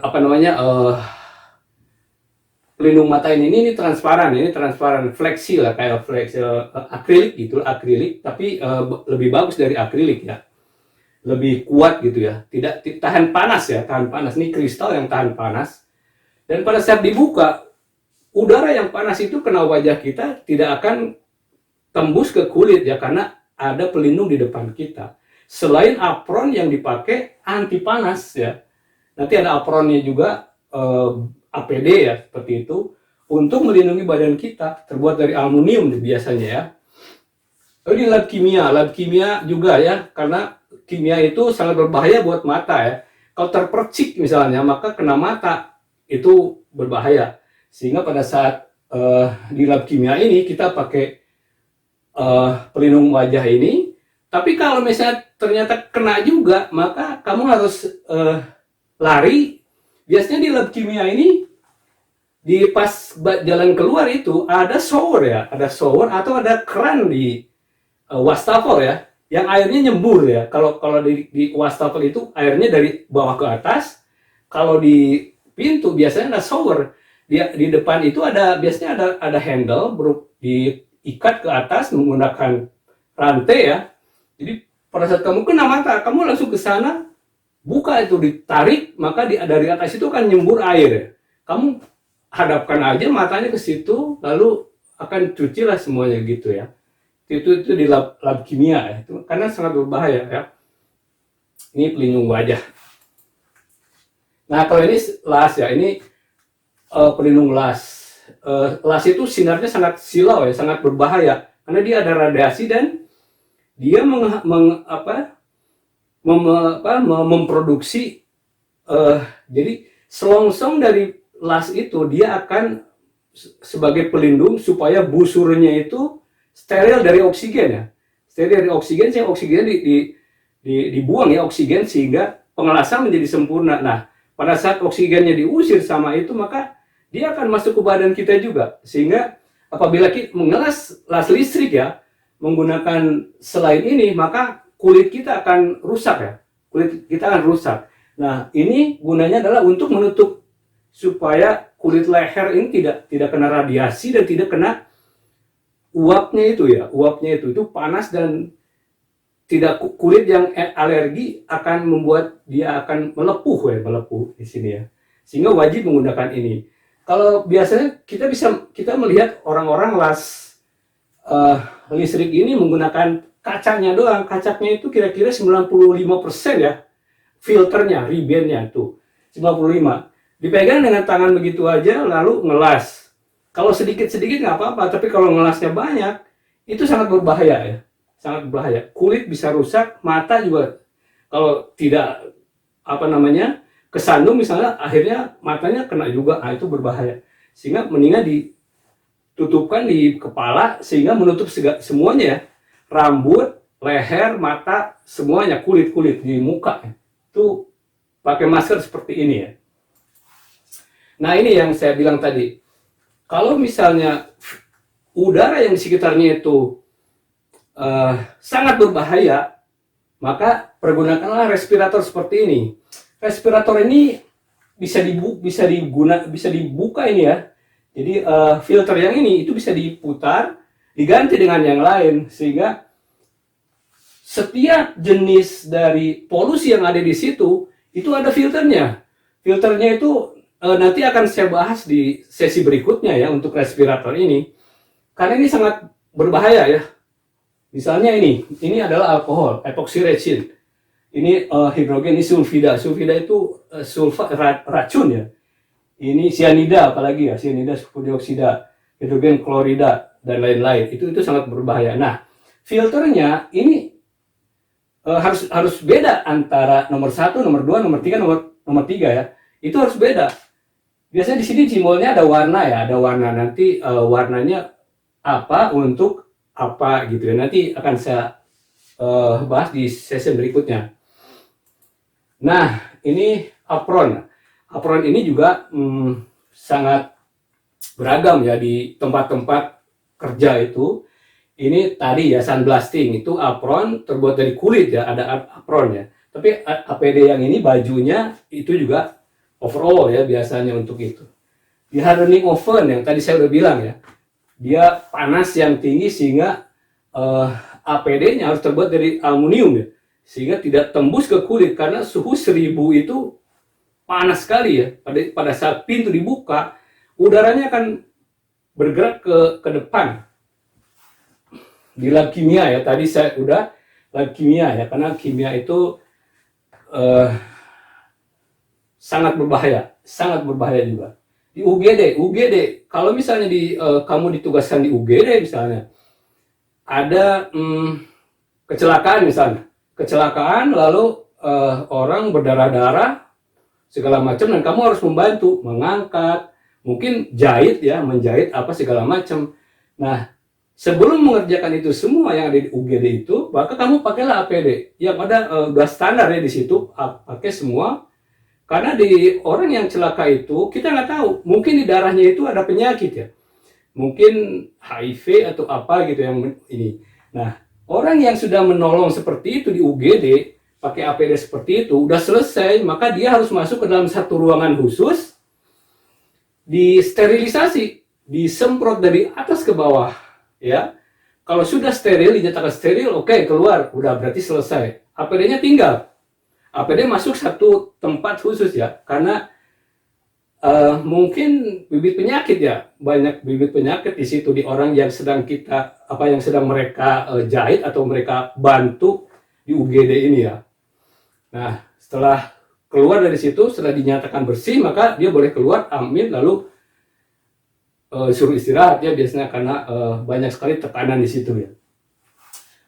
pelindung mata ini transparan, fleksi lah, kayak fleksi akrilik gitu, akrilik, tapi lebih bagus dari akrilik ya, lebih kuat gitu ya, tidak tahan panas ya, tahan panas. Ini kristal yang tahan panas, dan pada saat dibuka, udara yang panas itu kena wajah kita tidak akan tembus ke kulit ya, karena ada pelindung di depan kita. Selain apron yang dipakai anti panas ya, nanti ada apronnya juga, APD ya, seperti itu, untuk melindungi badan kita, terbuat dari aluminium biasanya ya. Lalu di lab kimia juga ya, karena kimia itu sangat berbahaya buat mata ya. Kalau terpercik misalnya, maka kena mata, itu berbahaya. Sehingga pada saat di lab kimia ini kita pakai pelindung wajah ini. Tapi kalau misalnya ternyata kena juga, maka kamu harus lari. Biasanya di lab kimia ini, di pas jalan keluar itu ada shower ya, ada shower atau ada keran di wastafel ya, yang airnya nyembur ya. Kalau di wastafel itu airnya dari bawah ke atas. Kalau di pintu biasanya ada shower. Di depan itu biasanya ada handle diikat ke atas menggunakan rantai ya. Jadi pada saat kamu kena mata, kamu langsung ke sana, buka itu, ditarik, maka dari atas itu akan nyembur air. Kamu hadapkan aja matanya ke situ, lalu akan cucilah semuanya gitu ya. Itu di lab kimia ya, itu karena sangat berbahaya ya. Ini pelindung wajah. Nah, kalau ini las ya, ini pelindung las. Las itu sinarnya sangat silau ya, sangat berbahaya karena dia ada radiasi dan dia memproduksi jadi selongsong dari las itu dia akan sebagai pelindung supaya busurnya itu steril dari oksigen ya, steril dari oksigen sehingga oksigen dibuang ya oksigen sehingga pengelasan menjadi sempurna. Nah, pada saat oksigennya diusir sama itu maka dia akan masuk ke badan kita juga sehingga apabila kita mengelas las listrik ya menggunakan selain ini maka kulit kita akan rusak ya, kulit kita akan rusak. Nah, ini gunanya adalah untuk menutup supaya kulit leher ini tidak kena radiasi dan tidak kena uapnya itu panas dan tidak kulit yang alergi akan membuat dia akan melepuh di sini ya. Sehingga wajib menggunakan ini. Kalau biasanya kita melihat orang-orang las listrik ini menggunakan kacanya doang. Kacanya itu kira-kira 95% ya. Filternya, ribennya tuh 95. Dipegang dengan tangan begitu aja lalu ngelas. Kalau sedikit-sedikit nggak apa-apa, tapi kalau ngelasnya banyak itu sangat berbahaya ya. Sangat berbahaya. Kulit bisa rusak, mata juga kalau tidak kesandung misalnya akhirnya matanya kena juga. Nah, itu berbahaya. Sehingga mendingan ditutupkan di kepala sehingga menutup semuanya ya. Rambut, leher, mata, semuanya kulit di muka. Itu pakai masker seperti ini ya. Nah, ini yang saya bilang tadi. Kalau misalnya udara yang di sekitarnya itu sangat berbahaya, maka pergunakanlah respirator seperti ini. Respirator ini bisa dibuka ini ya. Jadi filter yang ini itu bisa diputar, diganti dengan yang lain sehingga setiap jenis dari polusi yang ada di situ itu ada filternya. Filternya itu nanti akan saya bahas di sesi berikutnya ya untuk respirator ini. Karena ini sangat berbahaya ya. Misalnya ini adalah alkohol, epoxy resin. Ini hidrogen, ini sulfida. Sulfida itu racun ya. Ini cyanida apalagi ya, cyanida sulfur dioksida, hidrogen klorida dan lain-lain. Itu sangat berbahaya. Nah, filternya ini harus beda antara nomor 1, nomor 2, nomor 3, nomor 3 ya. Itu harus beda. Biasanya di sini jimolnya ada warna ya, ada warna. Nanti warnanya apa untuk apa gitu ya. Nanti akan saya bahas di sesi berikutnya. Nah, ini apron. Apron ini juga sangat beragam ya di tempat-tempat kerja itu. Ini tadi ya sunblasting, itu apron terbuat dari kulit ya, ada apron ya. Tapi APD yang ini bajunya itu juga overall ya biasanya untuk itu. Di hardening oven yang tadi saya udah bilang ya, dia panas yang tinggi sehingga APD-nya harus terbuat dari aluminium ya, sehingga tidak tembus ke kulit karena suhu 1000 itu panas sekali ya. Pada saat pintu dibuka, udaranya akan bergerak ke depan. Di lab kimia ya, tadi saya udah lab kimia ya, karena kimia itu sangat berbahaya juga. Di UGD kalau misalnya kamu ditugaskan di UGD misalnya, ada kecelakaan lalu orang berdarah-darah segala macam dan kamu harus membantu mengangkat, mungkin menjahit apa segala macam. Nah, sebelum mengerjakan itu semua yang ada di UGD itu, maka kamu pakailah APD yang ada udah standar ya di situ, pakai semua. Karena di orang yang celaka itu kita nggak tahu, mungkin di darahnya itu ada penyakit ya, mungkin HIV atau apa gitu yang ini. Nah, orang yang sudah menolong seperti itu di UGD pakai APD seperti itu udah selesai, maka dia harus masuk ke dalam satu ruangan khusus, disterilisasi, disemprot dari atas ke bawah ya. Kalau sudah steril, dinyatakan steril, oke, keluar, udah berarti selesai. APD-nya tinggal. APD masuk satu tempat khusus ya, karena mungkin bibit penyakit ya, banyak bibit penyakit di situ di orang yang sedang mereka jahit atau mereka bantu di UGD ini ya. Nah, setelah keluar dari situ, setelah dinyatakan bersih, maka dia boleh keluar, ambil lalu suruh istirahat ya biasanya karena banyak sekali tekanan di situ ya.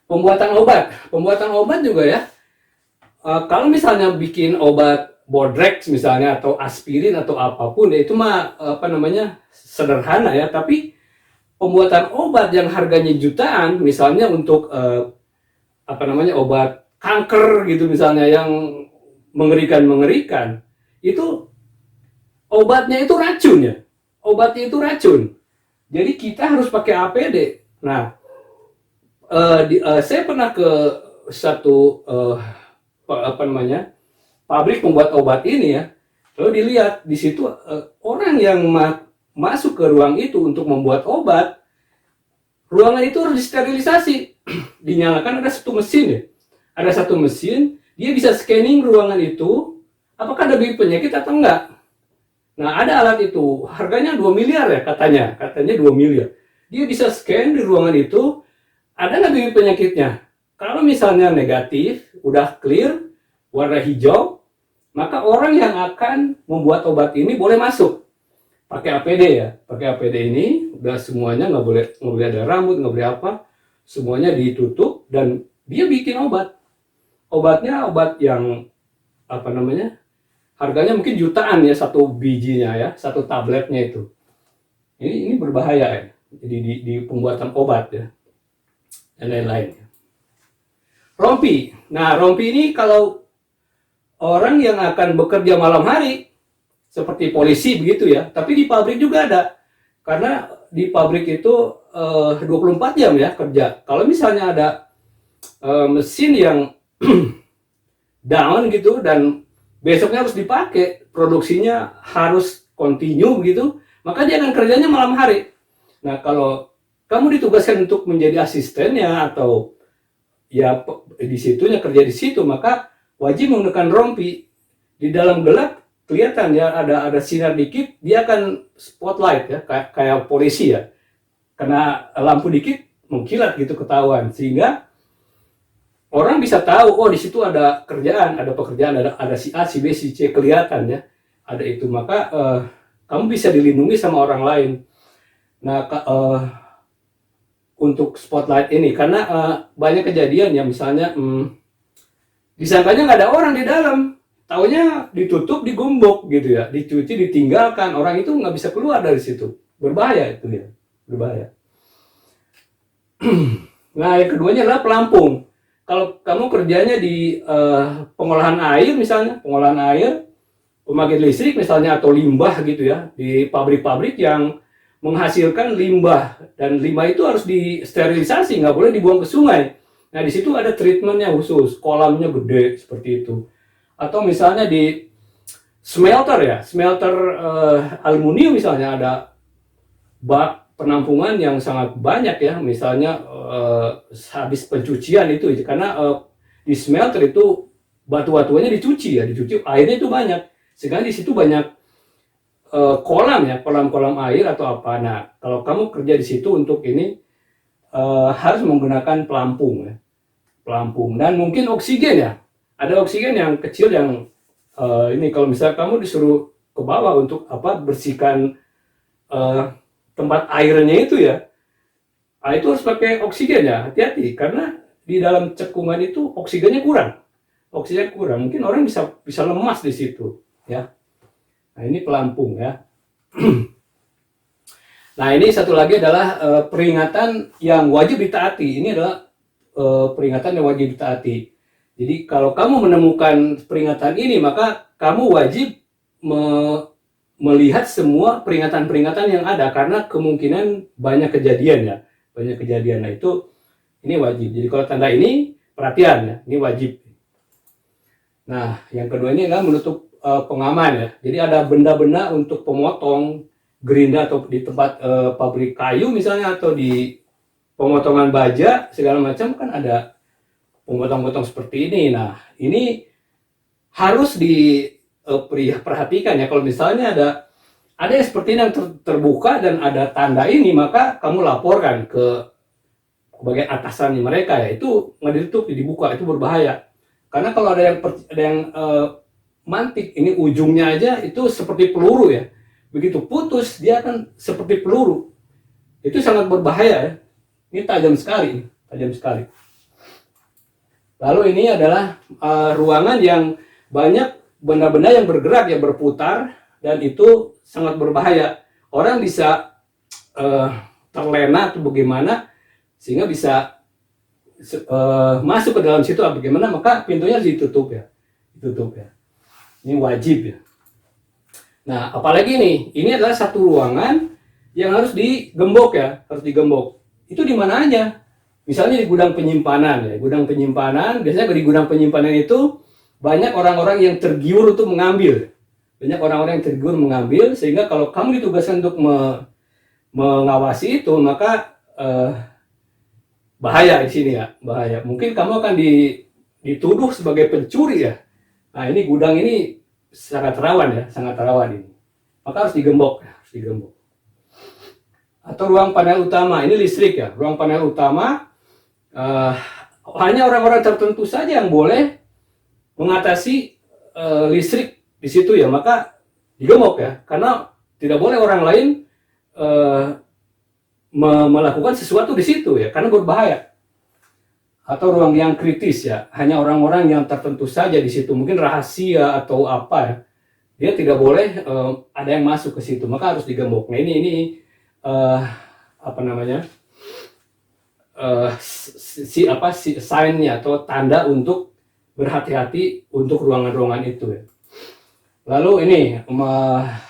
Pembuatan obat juga ya. Kalau misalnya bikin obat Bodrex misalnya atau aspirin atau apapun ya itu mah apa namanya sederhana ya, tapi pembuatan obat yang harganya jutaan misalnya untuk apa namanya obat kanker gitu misalnya yang mengerikan itu obatnya itu racun ya, obatnya itu racun, jadi kita harus pakai APD. Nah, saya pernah ke satu apa namanya pabrik pembuat obat ini ya, lalu dilihat di situ orang yang masuk ke ruang itu untuk membuat obat, ruangan itu harus disterilisasi. Dinyalakan ada satu mesin ya, ada satu mesin, dia bisa scanning ruangan itu apakah ada bibit penyakit atau enggak. Nah, ada alat itu, harganya 2 miliar ya katanya 2 miliar. Dia bisa scan di ruangan itu, ada nggak bibit penyakitnya. Kalau misalnya negatif, udah clear, warna hijau, maka orang yang akan membuat obat ini boleh masuk. Pakai APD ya, pakai APD ini, udah semuanya nggak boleh ada rambut, nggak boleh apa, semuanya ditutup, dan dia bikin obat. Obatnya obat yang, apa namanya, harganya mungkin jutaan ya satu bijinya ya, satu tabletnya itu. Ini berbahaya ya, jadi di pembuatan obat ya, dan lain-lain. Rompi. Nah, rompi ini kalau orang yang akan bekerja malam hari, seperti polisi begitu ya, tapi di pabrik juga ada. Karena di pabrik itu 24 jam ya kerja. Kalau misalnya ada mesin yang down gitu dan besoknya harus dipakai, produksinya harus continue gitu, maka dia akan kerjanya malam hari. Nah, kalau kamu ditugaskan untuk menjadi asistennya atau ya di situnya kerja di situ, maka wajib menggunakan rompi. Di dalam gelap kelihatan ya ada sinar dikit, dia akan spotlight ya kayak polisi ya. Kena lampu dikit mengkilat gitu ketahuan, sehingga orang bisa tahu, oh di situ ada kerjaan, ada pekerjaan, ada si A, si B, si C, kelihatan ya, ada itu, maka kamu bisa dilindungi sama orang lain. Nah, untuk spotlight ini, karena banyak kejadian ya, misalnya disangkanya nggak ada orang di dalam, taunya ditutup, digembok gitu ya, dicuci, ditinggalkan, orang itu nggak bisa keluar dari situ, berbahaya itu ya, berbahaya. Nah, yang keduanya adalah pelampung. Kalau kamu kerjanya di pengolahan air misalnya, pengolahan air, pembangkit listrik misalnya, atau limbah gitu ya, di pabrik-pabrik yang menghasilkan limbah, dan limbah itu harus disterilisasi, nggak boleh dibuang ke sungai. Nah, di situ ada treatmentnya khusus, kolamnya gede seperti itu. Atau misalnya di smelter ya, smelter aluminium misalnya, ada bak penampungan yang sangat banyak ya, misalnya habis pencucian itu, karena di smelter itu batu-batuannya dicuci ya, dicuci, airnya itu banyak, sehingga di situ banyak kolam ya, kolam-kolam air atau apa. Nah, kalau kamu kerja di situ untuk ini harus menggunakan pelampung ya, pelampung, dan mungkin oksigen ya, ada oksigen yang kecil yang ini kalau misalnya kamu disuruh ke bawah untuk apa, bersihkan tempat airnya itu ya, nah, itu harus pakai oksigen ya, hati-hati, karena di dalam cekungan itu oksigennya kurang, mungkin orang bisa lemas di situ ya. Nah, ini pelampung ya. Nah, ini satu lagi adalah peringatan yang wajib ditaati. Ini adalah peringatan yang wajib ditaati. Jadi kalau kamu menemukan peringatan ini, maka kamu wajib melihat semua peringatan-peringatan yang ada, karena kemungkinan banyak kejadian ya, banyak kejadian. Nah, itu ini wajib. Jadi kalau tanda ini perhatian ya, ini wajib. Nah, yang kedua ini adalah menutup pengaman ya. Jadi ada benda-benda untuk pemotong gerinda, atau di tempat pabrik kayu misalnya, atau di pemotongan baja segala macam kan ada pemotong-potong seperti ini. Nah, ini harus diperhatikan ya. Kalau misalnya ada yang seperti ini yang terbuka dan ada tanda ini, maka kamu laporkan ke bagian atasan mereka ya. Itu nggak ditutup, dibuka, itu berbahaya. Karena kalau ada yang mantik, ini ujungnya aja itu seperti peluru ya. begitu putus dia akan seperti peluru. Itu sangat berbahaya ya. Ini tajam sekali, tajam sekali. Lalu ini adalah ruangan yang banyak benda-benda yang bergerak, yang berputar, dan itu sangat berbahaya. Orang bisa terlena atau bagaimana sehingga bisa masuk ke dalam situ bagaimana, maka pintunya harus ditutup ya. Ditutup ya. Ini wajib ya. Nah, apalagi nih, ini adalah satu ruangan yang harus digembok ya, harus digembok. Itu di mana aja? Misalnya di gudang penyimpanan ya, gudang penyimpanan, biasanya di gudang penyimpanan itu banyak orang-orang yang tergiur untuk mengambil. Banyak orang-orang yang tergiur mengambil, sehingga kalau kamu ditugaskan untuk mengawasi itu, maka bahaya di sini ya, bahaya. Mungkin kamu akan dituduh sebagai pencuri ya. Nah, ini gudang ini sangat rawan ya, sangat rawan ini. Maka harus digembok, harus digembok. Atau ruang panel utama, ini listrik ya. Ruang panel utama hanya orang-orang tertentu saja yang boleh mengatasi listrik di situ ya, maka digembok ya, karena tidak boleh orang lain melakukan sesuatu di situ ya, karena berbahaya. Atau ruang yang kritis ya, hanya orang-orang yang tertentu saja di situ, mungkin rahasia atau apa ya, dia tidak boleh ada yang masuk ke situ, maka harus digembok. Nah ini apa namanya, sign-nya atau tanda untuk berhati-hati untuk ruangan-ruangan itu ya. Lalu ini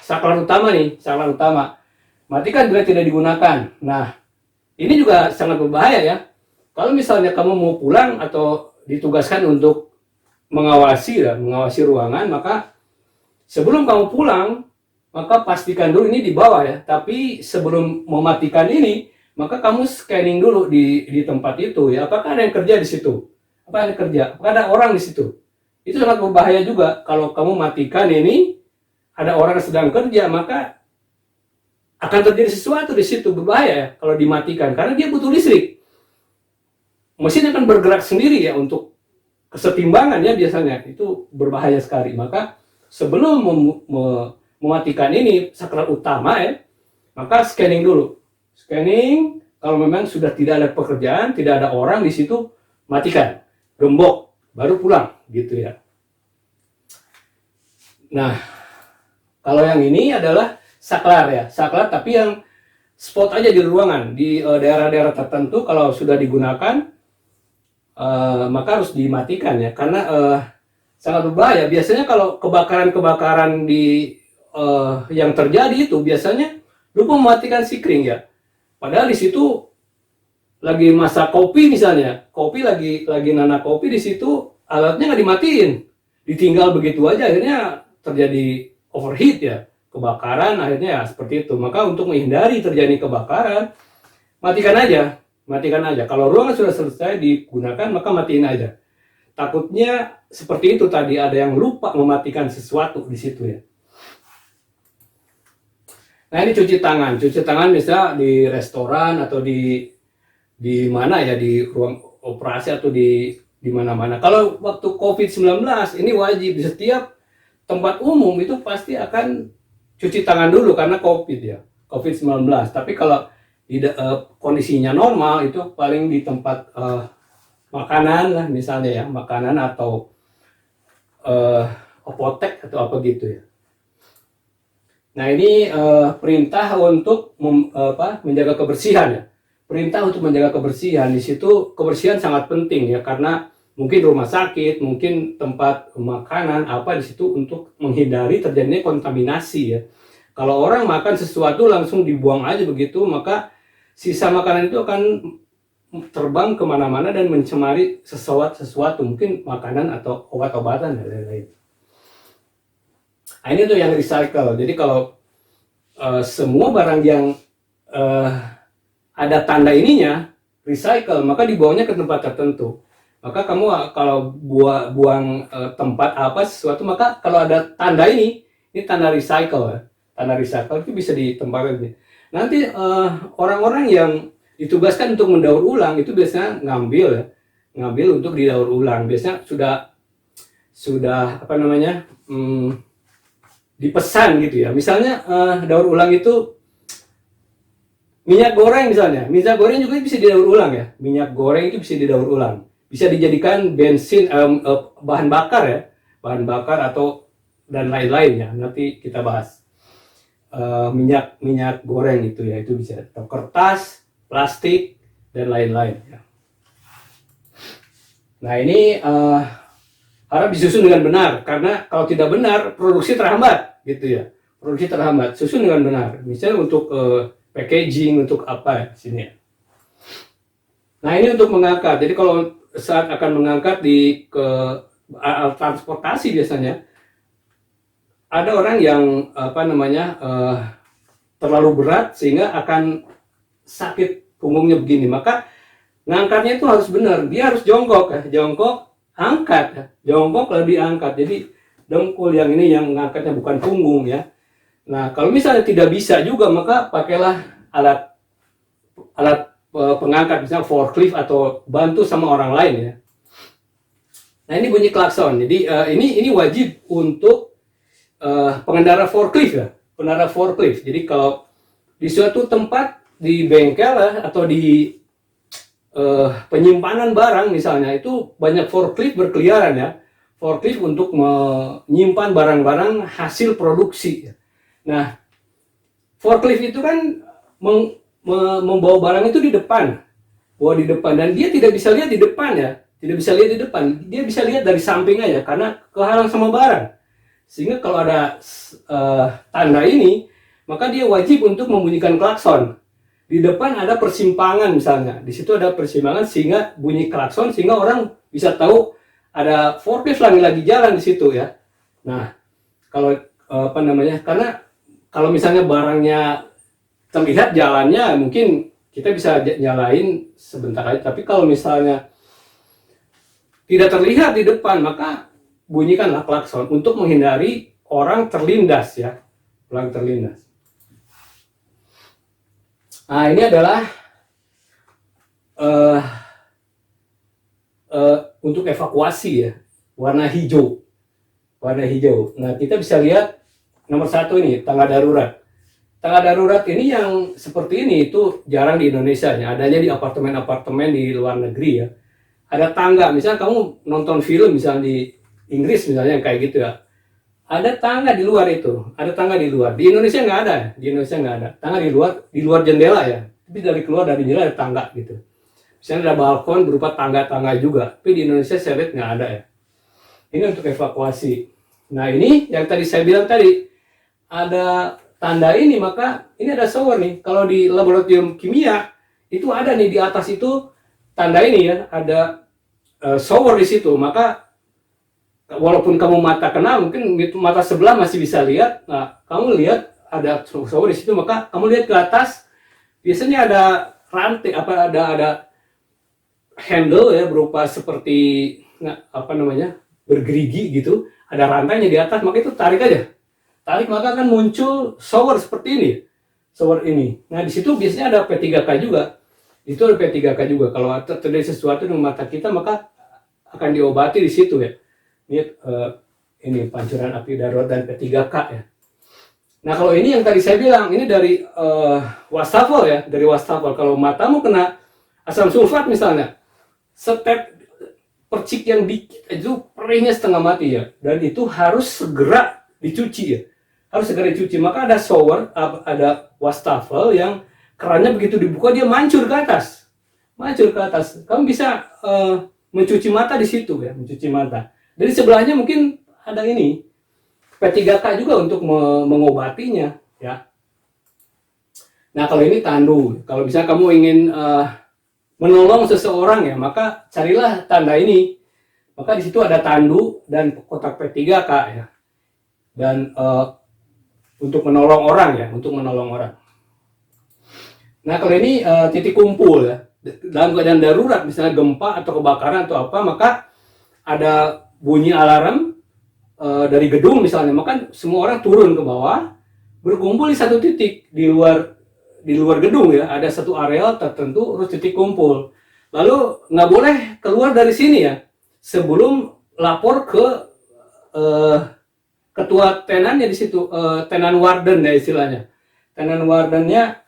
saklar utama nih, saklar utama, matikan bila tidak digunakan. Nah ini juga sangat berbahaya ya. Kalau misalnya kamu mau pulang atau ditugaskan untuk mengawasi ruangan, maka sebelum kamu pulang, maka pastikan dulu ini di bawah ya. Tapi sebelum mematikan ini, maka kamu scanning dulu di tempat itu ya. Apakah ada yang kerja di situ? Apa yang kerja? Apakah ada orang di situ? Itu sangat berbahaya juga. Kalau kamu matikan ini, ada orang yang sedang kerja, maka akan terjadi sesuatu di situ, berbahaya ya kalau dimatikan, karena dia butuh listrik. Mesin akan bergerak sendiri ya untuk kesetimbangan ya, biasanya itu berbahaya sekali. Maka sebelum mematikan ini saklar utama ya, maka scanning dulu. Scanning, kalau memang sudah tidak ada pekerjaan, tidak ada orang di situ, matikan, gembok, baru pulang gitu ya. Nah, kalau yang ini adalah saklar ya, saklar tapi yang spot aja di ruangan, di daerah-daerah tertentu kalau sudah digunakan, maka harus dimatikan ya, karena sangat berbahaya. Biasanya kalau kebakaran-kebakaran di yang terjadi itu biasanya lupa mematikan sikring ya. Padahal di situ lagi masak kopi misalnya, kopi lagi nanak kopi di situ, alatnya nggak dimatiin, ditinggal begitu aja, akhirnya terjadi overheat ya, kebakaran akhirnya ya, seperti itu. Maka untuk menghindari terjadi kebakaran, matikan aja. Matikan aja. Kalau ruangan sudah selesai digunakan, maka matiin aja. Takutnya seperti itu tadi, ada yang lupa mematikan sesuatu di situ ya. Nah ini cuci tangan. Cuci tangan bisa di restoran atau di mana ya, di ruang operasi atau di mana-mana. Kalau waktu COVID-19 ini wajib di setiap tempat umum itu pasti akan cuci tangan dulu karena COVID ya, COVID-19. Tapi kalau kondisinya normal itu paling di tempat makanan lah misalnya ya, makanan atau apotek atau apa gitu ya. Nah ini perintah untuk menjaga kebersihan ya. Perintah untuk menjaga kebersihan, di situ kebersihan sangat penting ya, karena mungkin rumah sakit, mungkin tempat makanan apa di situ untuk menghindari terjadinya kontaminasi ya. Kalau orang makan sesuatu langsung dibuang aja begitu, maka sisa makanan itu akan terbang kemana-mana dan mencemari sesuatu, mungkin makanan atau obat-obatan dan lain-lain. Nah, ini tuh yang recycle. Jadi kalau semua barang yang ada tanda ininya recycle, maka dibuangnya ke tempat tertentu. Maka kamu kalau buang tempat apa sesuatu, maka kalau ada tanda ini tanda recycle ya. Tanda recycle itu bisa ditempatkan. Nanti orang-orang yang ditugaskan untuk mendaur ulang itu biasanya ngambil untuk didaur ulang. Biasanya sudah apa namanya, dipesan gitu ya. Misalnya daur ulang itu minyak goreng misalnya. Minyak goreng juga bisa didaur ulang ya. Minyak goreng itu bisa didaur ulang. Bisa dijadikan bensin, bahan bakar ya. Bahan bakar atau dan lain-lain ya. Nanti kita bahas. Minyak goreng itu ya, itu bisa. Atau kertas, plastik, dan lain-lain ya. Nah ini harap disusun dengan benar, karena kalau tidak benar produksi terhambat gitu ya. Produksi terhambat, susun dengan benar. Misalnya untuk packaging, untuk apa ya sini ya. Nah ini untuk mengangkat. Jadi kalau saat akan mengangkat di ke alat transportasi biasanya ada orang yang apa namanya terlalu berat sehingga akan sakit punggungnya begini. Maka ngangkatnya itu harus benar. Dia harus jongkok ya, jongkok angkat ya. Jongkok lalu diangkat. Jadi dengkul yang ini yang ngangkatnya bukan punggung ya. Nah, kalau misalnya tidak bisa juga maka pakailah alat pengangkat misalnya forklift atau bantu sama orang lain ya. Nah, ini bunyi klakson. Jadi ini wajib untuk pengendara forklift ya. Pengendara forklift. Jadi kalau di suatu tempat di bengkel ya, atau di penyimpanan barang misalnya itu banyak forklift berkeliaran ya. Forklift untuk menyimpan barang-barang hasil produksi. Nah, forklift itu kan membawa barang itu di depan, bawa di depan, dan dia tidak bisa lihat di depan ya, tidak bisa lihat di depan, dia bisa lihat dari samping aja karena kehalang sama barang. Sehingga kalau ada tanda ini, maka dia wajib untuk membunyikan klakson. Di depan ada persimpangan misalnya, di situ ada persimpangan sehingga bunyi klakson sehingga orang bisa tahu ada forklift lagi jalan di situ ya. Nah, kalau apa namanya? Karena kalau misalnya barangnya terlihat jalannya, mungkin kita bisa nyalain sebentar aja. Tapi kalau misalnya tidak terlihat di depan, maka bunyikanlah klakson untuk menghindari orang terlindas ya, orang terlindas. Nah, ini adalah untuk evakuasi ya, warna hijau. Warna hijau. Nah, kita bisa lihat nomor 1 ini, tangga darurat. Tangga darurat ini yang seperti ini itu jarang di Indonesia ya. Adanya di apartemen-apartemen di luar negeri ya. Ada tangga, misalnya kamu nonton film misalnya di Inggris misalnya kayak gitu ya. Ada tangga di luar itu, ada tangga di luar. Di Indonesia nggak ada, di Indonesia nggak ada. Tangga di luar jendela ya. Tapi dari keluar dari jendela ada tangga gitu. Misalnya ada balkon berupa tangga-tangga juga. Tapi di Indonesia saya lihat nggak ada ya. Ini untuk evakuasi. Nah ini yang tadi saya bilang tadi, ada tanda ini, maka ini ada shower nih. Kalau di laboratorium kimia, itu ada nih di atas itu tanda ini ya, ada shower di situ. Maka walaupun kamu mata kena, mungkin mata sebelah masih bisa lihat. Nah, kamu lihat ada shower di situ, maka kamu lihat ke atas, biasanya ada rantai, ada handle ya, berupa seperti apa namanya, bergerigi gitu, ada rantainya di atas, maka itu tarik aja. Tarik maka akan muncul shower seperti ini. Shower ini. Nah, di situ biasanya ada P3K juga. Itu ada P3K juga. Kalau terjadi sesuatu dengan mata kita, maka akan diobati di situ ya. Ini pancuran api darurat dan P3K ya. Nah, kalau ini yang tadi saya bilang, ini dari wastafel ya, dari wastafel. Kalau matamu kena asam sulfat misalnya, step percik yang dikit itu perihnya setengah mati ya, dan itu harus segera dicuci ya, harus segera dicuci. Maka ada shower, ada wastafel yang kerannya begitu dibuka dia mancur ke atas, Kamu bisa mencuci mata di situ ya, mencuci mata. Dari sebelahnya mungkin ada ini P3K juga untuk mengobatinya ya. Nah, kalau ini tandu, kalau bisa kamu ingin menolong seseorang ya, maka carilah tanda ini. Maka di situ ada tandu dan kotak P3K ya. Dan untuk menolong orang ya, Nah, kalau ini titik kumpul ya. Dalam keadaan darurat, misalnya gempa atau kebakaran atau apa, maka ada bunyi alarm dari gedung misalnya, maka semua orang turun ke bawah, berkumpul di satu titik di luar gedung ya, ada satu area tertentu, terus titik kumpul. Lalu nggak boleh keluar dari sini ya, sebelum lapor ke ketua tenannya di situ, tenan warden ya istilahnya. Tenan wardennya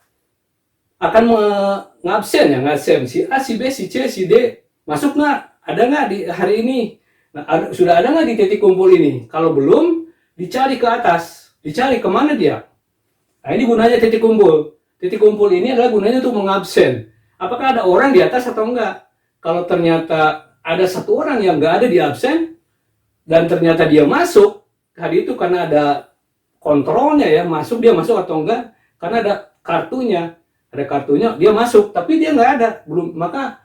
akan ngabsen ya, ngabsen si A, si B, si C, si D, masuk nggak? Ada nggak di hari ini? Nah, sudah ada nggak di titik kumpul ini? Kalau belum, dicari ke atas, dicari kemana dia. Nah, ini gunanya titik kumpul. Titik kumpul ini adalah gunanya untuk mengabsen. Apakah ada orang di atas atau enggak? Kalau ternyata ada satu orang yang nggak ada di absen, dan ternyata dia masuk, hari itu karena ada kontrolnya ya, dia masuk atau enggak, karena ada kartunya, dia masuk, tapi dia nggak ada, belum, maka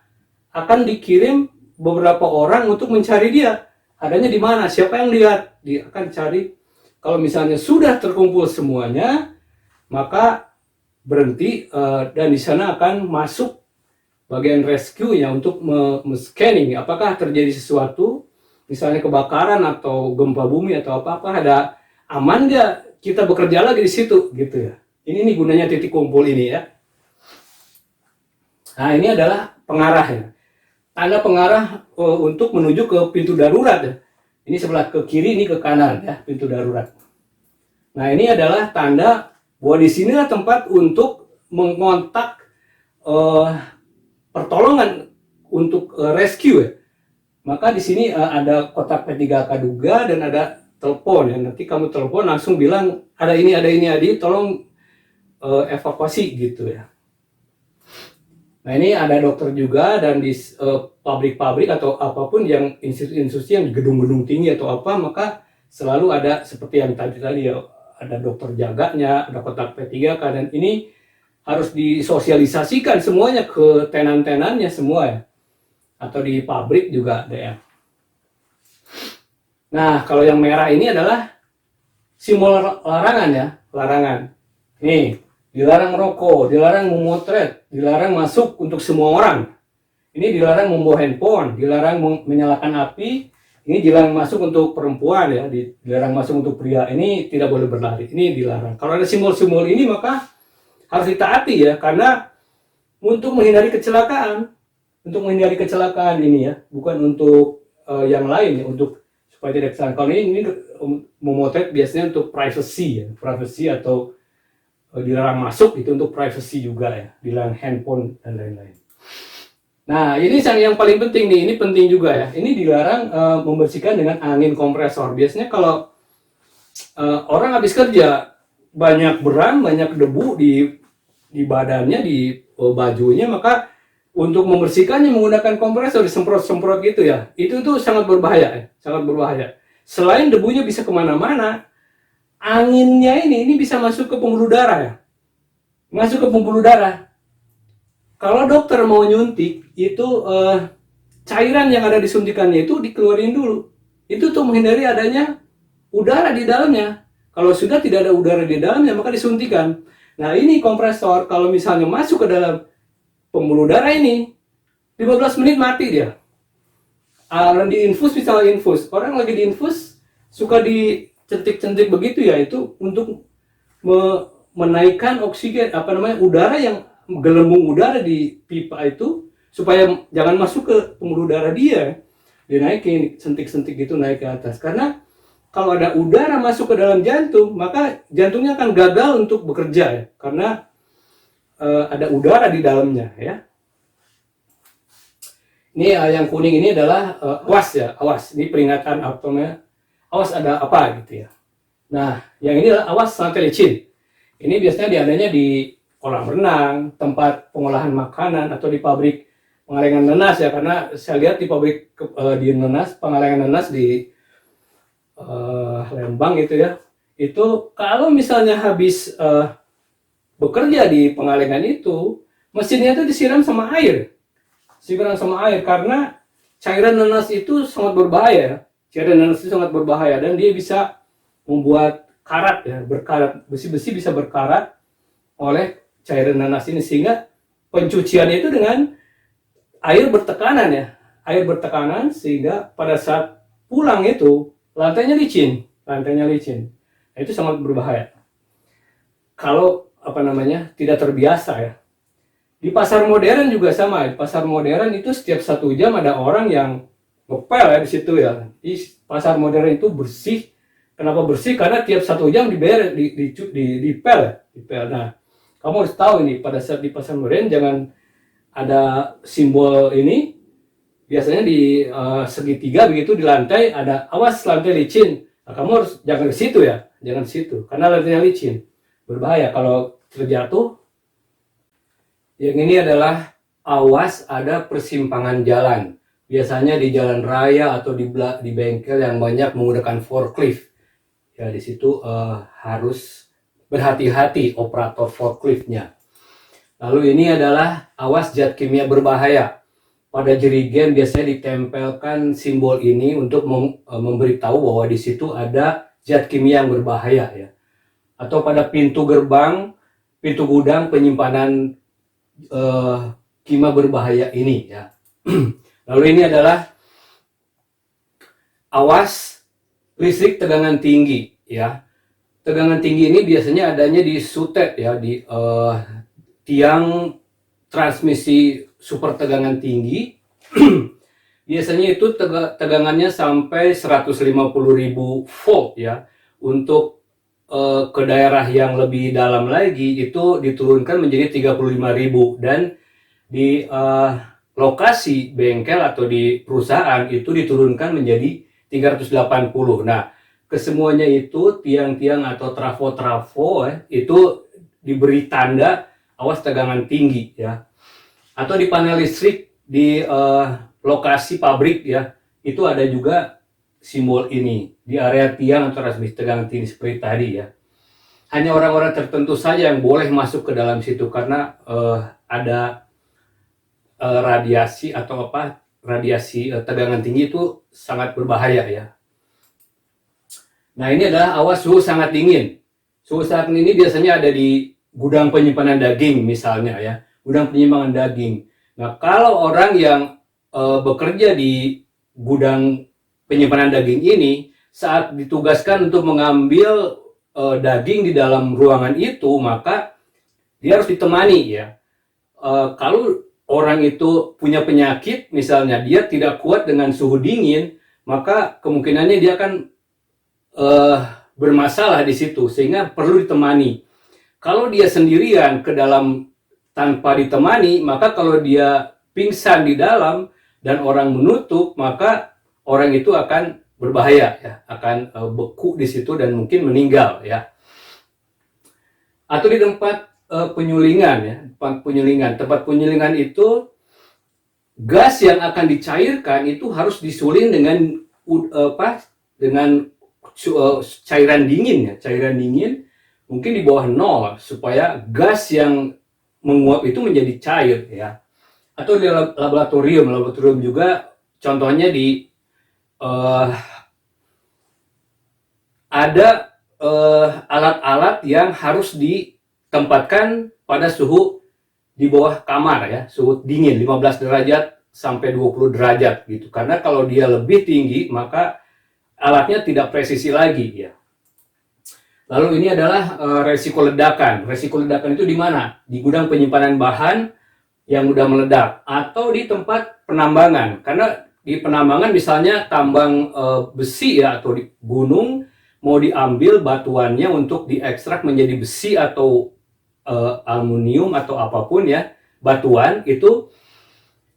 akan dikirim beberapa orang untuk mencari dia, adanya di mana, siapa yang lihat, dia akan cari. Kalau misalnya sudah terkumpul semuanya, maka berhenti, dan di sana akan masuk bagian rescue ya untuk scanning apakah terjadi sesuatu, misalnya kebakaran atau gempa bumi atau apa-apa, ada aman nggak, kita bekerja lagi di situ gitu ya. Ini nih gunanya titik kumpul ini ya. Nah, ini adalah pengarahnya. Tanda pengarah untuk menuju ke pintu darurat ya. Ini sebelah ke kiri, ini ke kanan ya, pintu darurat. Nah, ini adalah tanda bahwa di sinilah tempat untuk mengontak pertolongan untuk rescue ya. Maka di sini ada kotak P3K Duga dan ada telepon ya. Nanti kamu telepon langsung bilang ada ini, tolong evakuasi gitu ya. Nah, ini ada dokter juga, dan di pabrik-pabrik atau apapun yang institusi yang gedung-gedung tinggi atau apa, maka selalu ada seperti yang tadi ya, ada dokter jaganya, ada kotak P3K, dan ini harus disosialisasikan semuanya ke tenan-tenannya semua ya. Atau di pabrik juga ada ya. Nah, kalau yang merah ini adalah simbol larangan ya, larangan. Nih, dilarang merokok, dilarang memotret, dilarang masuk untuk semua orang. Ini dilarang membawa handphone, dilarang menyalakan api, ini dilarang masuk untuk perempuan ya, dilarang masuk untuk pria, ini tidak boleh berlari, ini dilarang. Kalau ada simbol-simbol ini maka harus ditaati ya, karena untuk menghindari kecelakaan. Untuk menghindari kecelakaan ini ya, bukan untuk yang lain ya, untuk supaya tidak kecelakaan. Kalau ini memotret biasanya untuk privacy ya, privacy atau dilarang masuk itu untuk privacy juga ya, dilarang handphone dan lain-lain. Nah, ini yang paling penting nih, ini penting juga ya. Ini dilarang membersihkan dengan angin kompresor. Biasanya kalau orang habis kerja banyak beram, banyak debu di badannya, di bajunya, maka untuk membersihkannya menggunakan kompresor, disemprot-semprot gitu ya. Itu tuh sangat berbahaya ya, sangat berbahaya. Selain debunya bisa kemana-mana, anginnya ini bisa masuk ke pembuluh darah ya. Masuk ke pembuluh darah. Kalau dokter mau nyuntik, itu cairan yang ada di suntikannya itu dikeluarin dulu. Itu tuh menghindari adanya udara di dalamnya. Kalau sudah tidak ada udara di dalamnya, maka disuntikan. Nah, ini kompresor, kalau misalnya masuk ke dalam pembuluh darah ini, 15 menit mati dia. Diinfus, misalnya infus. Orang lagi diinfus, suka dicentik-centik begitu ya, itu untuk menaikkan oksigen, udara yang gelembung udara di pipa itu, supaya jangan masuk ke pembuluh darah dia. Dinaikin, sentik-sentik gitu naik ke atas. Karena kalau ada udara masuk ke dalam jantung, maka jantungnya akan gagal untuk bekerja ya, karena ada udara di dalamnya ya. Ini yang kuning ini adalah awas ya, awas. Ini peringatan awas ada apa gitu ya. Nah, yang ini adalah awas sampai licin. Ini biasanya diadanya di kolam renang, tempat pengolahan makanan, atau di pabrik pengalengan nanas ya, karena saya lihat di pabrik di nanas, pengalengan nanas di Lembang gitu ya. Itu kalau misalnya habis bekerja di pengalengan itu, mesinnya itu disiram sama air. Disiram sama air karena cairan nanas itu sangat berbahaya. Cairan nanas itu sangat berbahaya dan dia bisa membuat karat ya, berkarat, besi-besi bisa berkarat oleh cairan nanas ini, sehingga pencuciannya itu dengan air bertekanan ya. Air bertekanan sehingga pada saat pulang itu lantainya licin. Nah, itu sangat berbahaya. Kalau tidak terbiasa ya. Di pasar modern juga sama. Di pasar modern itu setiap 1 jam ada orang yang ngepel ya di situ ya. Di pasar modern itu bersih Kenapa bersih? Karena tiap 1 jam dibayar dipel. Nah, kamu harus tahu ini pada saat dipasang modern jangan ada simbol ini. Biasanya di segitiga begitu di lantai ada awas lantai licin. Nah, kamu harus jangan ke situ ya, jangan ke situ karena lantainya licin. Berbahaya kalau terjatuh. Yang ini adalah awas ada persimpangan jalan. Biasanya di jalan raya atau di bengkel yang banyak menggunakan forklift. Ya, di situ harus berhati-hati operator forkliftnya. Lalu ini adalah awas zat kimia berbahaya. Pada jerigen biasanya ditempelkan simbol ini untuk memberitahu bahwa di situ ada zat kimia yang berbahaya ya. Atau pada pintu gerbang, pintu gudang penyimpanan kimia berbahaya ini ya. Lalu ini adalah awas listrik tegangan tinggi ya. Tegangan tinggi ini biasanya adanya di sutet ya, di tiang transmisi super tegangan tinggi. Biasanya itu tegangannya sampai 150.000 volt ya. Untuk ke daerah yang lebih dalam lagi itu diturunkan menjadi 35.000, dan di lokasi bengkel atau di perusahaan itu diturunkan menjadi 380. Nah, kesemuanya itu tiang-tiang atau trafo-trafo itu diberi tanda awas tegangan tinggi ya. Atau di panel listrik di lokasi pabrik ya, itu ada juga simbol ini di area tiang atau transmisi tegangan tinggi seperti tadi ya. Hanya orang-orang tertentu saja yang boleh masuk ke dalam situ karena ada radiasi atau radiasi tegangan tinggi itu sangat berbahaya ya. Nah, ini adalah awas suhu sangat dingin. Suhu sangat dingin ini biasanya ada di gudang penyimpanan daging misalnya ya, gudang penyimpanan daging. Nah, kalau orang yang bekerja di gudang penyimpanan daging ini saat ditugaskan untuk mengambil daging di dalam ruangan itu, maka dia harus ditemani ya. Kalau orang itu punya penyakit, misalnya dia tidak kuat dengan suhu dingin, maka kemungkinannya dia akan bermasalah di situ, sehingga perlu ditemani. Kalau dia sendirian ke dalam tanpa ditemani, maka kalau dia pingsan di dalam dan orang menutup, maka orang itu akan berbahaya ya, akan beku di situ dan mungkin meninggal ya. Atau di tempat penyulingan ya, tempat penyulingan itu gas yang akan dicairkan itu harus disuling dengan cairan dingin ya, cairan dingin mungkin di bawah 0 supaya gas yang menguap itu menjadi cair ya. Atau di laboratorium juga contohnya di ada alat-alat yang harus ditempatkan pada suhu di bawah kamar ya, suhu dingin 15 derajat sampai 20 derajat gitu. Karena kalau dia lebih tinggi maka alatnya tidak presisi lagi ya. Lalu ini adalah resiko ledakan. Resiko ledakan itu di mana? Di gudang penyimpanan bahan yang mudah meledak atau di tempat penambangan. Karena di penambangan misalnya tambang besi ya, atau di gunung mau diambil batuannya untuk diekstrak menjadi besi atau aluminium atau apapun ya, batuan itu,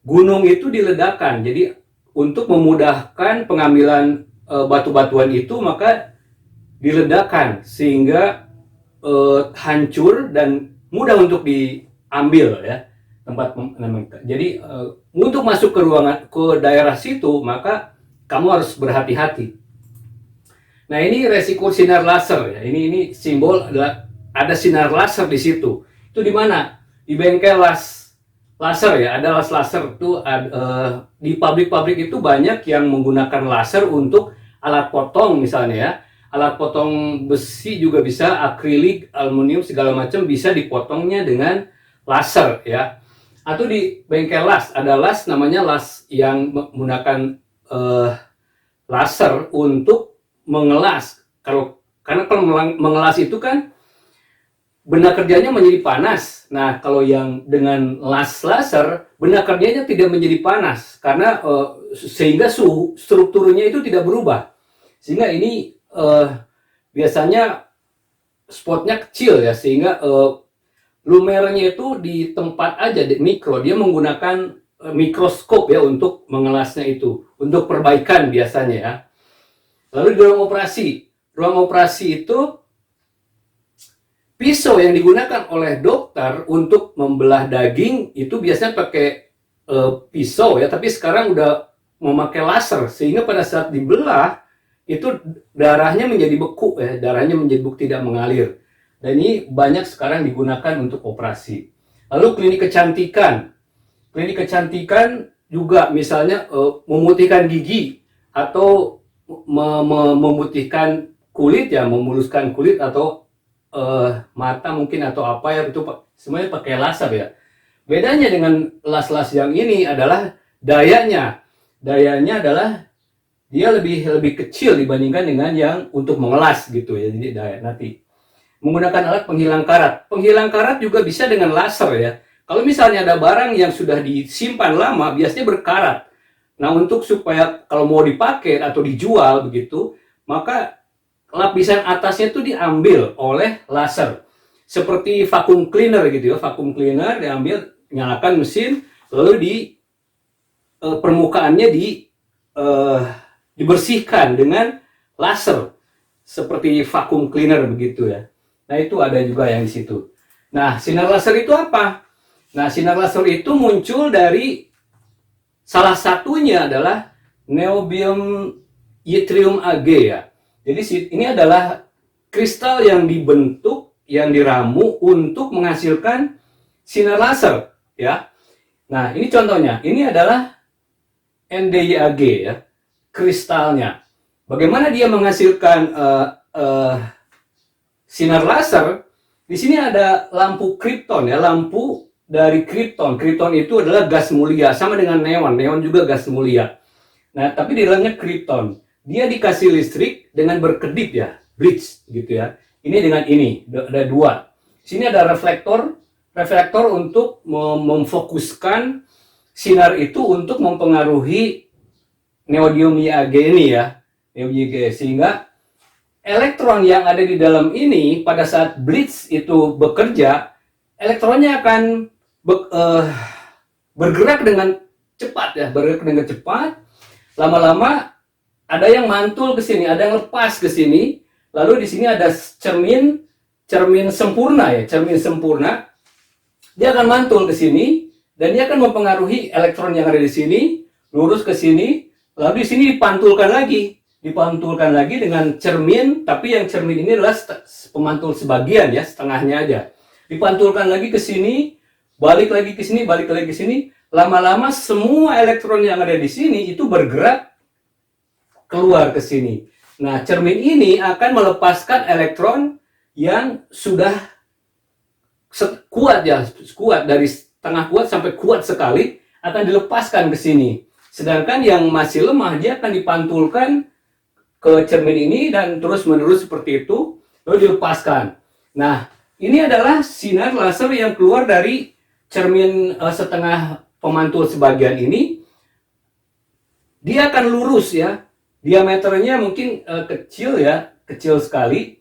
gunung itu diledakkan. Jadi untuk memudahkan pengambilan batu-batuan itu maka diledakkan sehingga hancur dan mudah untuk diambil ya tempat. Jadi untuk masuk ke daerah situ maka kamu harus berhati-hati. Nah, ini resiko sinar laser ya. Ini simbol adalah ada sinar laser di situ. Itu di mana? Di bengkel laser ya. Ada laser itu di pabrik-pabrik itu banyak yang menggunakan laser untuk alat potong misalnya ya. Alat potong besi juga bisa, akrilik, aluminium segala macam bisa dipotongnya dengan laser ya. Atau di bengkel las, ada las namanya las yang menggunakan laser untuk mengelas. Karena kalau mengelas itu kan benda kerjanya menjadi panas. Nah, kalau yang dengan las laser, benda kerjanya tidak menjadi panas sehingga strukturnya itu tidak berubah. Sehingga ini biasanya spotnya kecil ya, sehingga lumernya itu di tempat aja di mikro. Dia menggunakan mikroskop ya untuk mengelasnya itu, untuk perbaikan biasanya ya. Lalu di ruang operasi itu pisau yang digunakan oleh dokter untuk membelah daging itu biasanya pakai pisau ya, tapi sekarang udah memakai laser, sehingga pada saat dibelah itu darahnya menjadi beku ya, darahnya menjadi beku, tidak mengalir. Dan ini banyak sekarang digunakan untuk operasi. Lalu klinik kecantikan juga misalnya memutihkan gigi atau memutihkan kulit ya, memuluskan kulit atau mata mungkin atau apa ya, itu semuanya pakai laser ya. Bedanya dengan las-las yang ini adalah dayanya adalah dia lebih kecil dibandingkan dengan yang untuk mengelas gitu ya. Jadi daya nanti menggunakan alat penghilang karat. Penghilang karat juga bisa dengan laser ya. Kalau misalnya ada barang yang sudah disimpan lama, biasanya berkarat. Nah, untuk supaya kalau mau dipakai atau dijual begitu, maka lapisan atasnya itu diambil oleh laser. Seperti vacuum cleaner gitu ya. Vacuum cleaner diambil, nyalakan mesin, lalu di permukaannya dibersihkan dengan laser. Seperti vacuum cleaner begitu ya. Nah, itu ada juga yang di situ. Nah, sinar laser itu apa? Nah, sinar laser itu muncul dari salah satunya adalah niobium yttrium Ag ya. Jadi ini adalah kristal yang dibentuk, yang diramu untuk menghasilkan sinar laser ya. Nah, ini contohnya. Ini adalah NdYAG ya, kristalnya. Bagaimana dia menghasilkan sinar laser? Di sini ada lampu kripton ya, lampu dari kripton. Kripton itu adalah gas mulia, sama dengan neon. Neon juga gas mulia. Nah, tapi di dalamnya kripton. Dia dikasih listrik dengan berkedip ya, blitz gitu ya. Ini dengan ini, ada dua. Di sini ada reflektor untuk memfokuskan sinar itu untuk mempengaruhi neodymium YAG ini ya, sehingga elektron yang ada di dalam ini pada saat blitz itu bekerja, elektronnya akan bergerak dengan cepat ya, Lama-lama ada yang mantul ke sini, ada yang lepas ke sini. Lalu di sini ada cermin sempurna ya, cermin sempurna. Dia akan mantul ke sini dan dia akan mempengaruhi elektron yang ada di sini, lurus ke sini. Lalu di sini dipantulkan lagi dengan cermin, tapi yang cermin ini adalah pemantul sebagian ya, setengahnya aja. Dipantulkan lagi ke sini, balik lagi ke sini, balik lagi ke sini. Lama-lama semua elektron yang ada di sini itu bergerak keluar ke sini. Nah, cermin ini akan melepaskan elektron yang sudah kuat ya, kuat dari setengah kuat sampai kuat sekali, akan dilepaskan ke sini. Sedangkan yang masih lemah dia akan dipantulkan ke cermin ini dan terus-menerus seperti itu, lalu dilepaskan. Nah, ini adalah sinar laser yang keluar dari cermin setengah pemantul sebagian ini. Dia akan lurus ya, diameternya mungkin kecil ya, kecil sekali,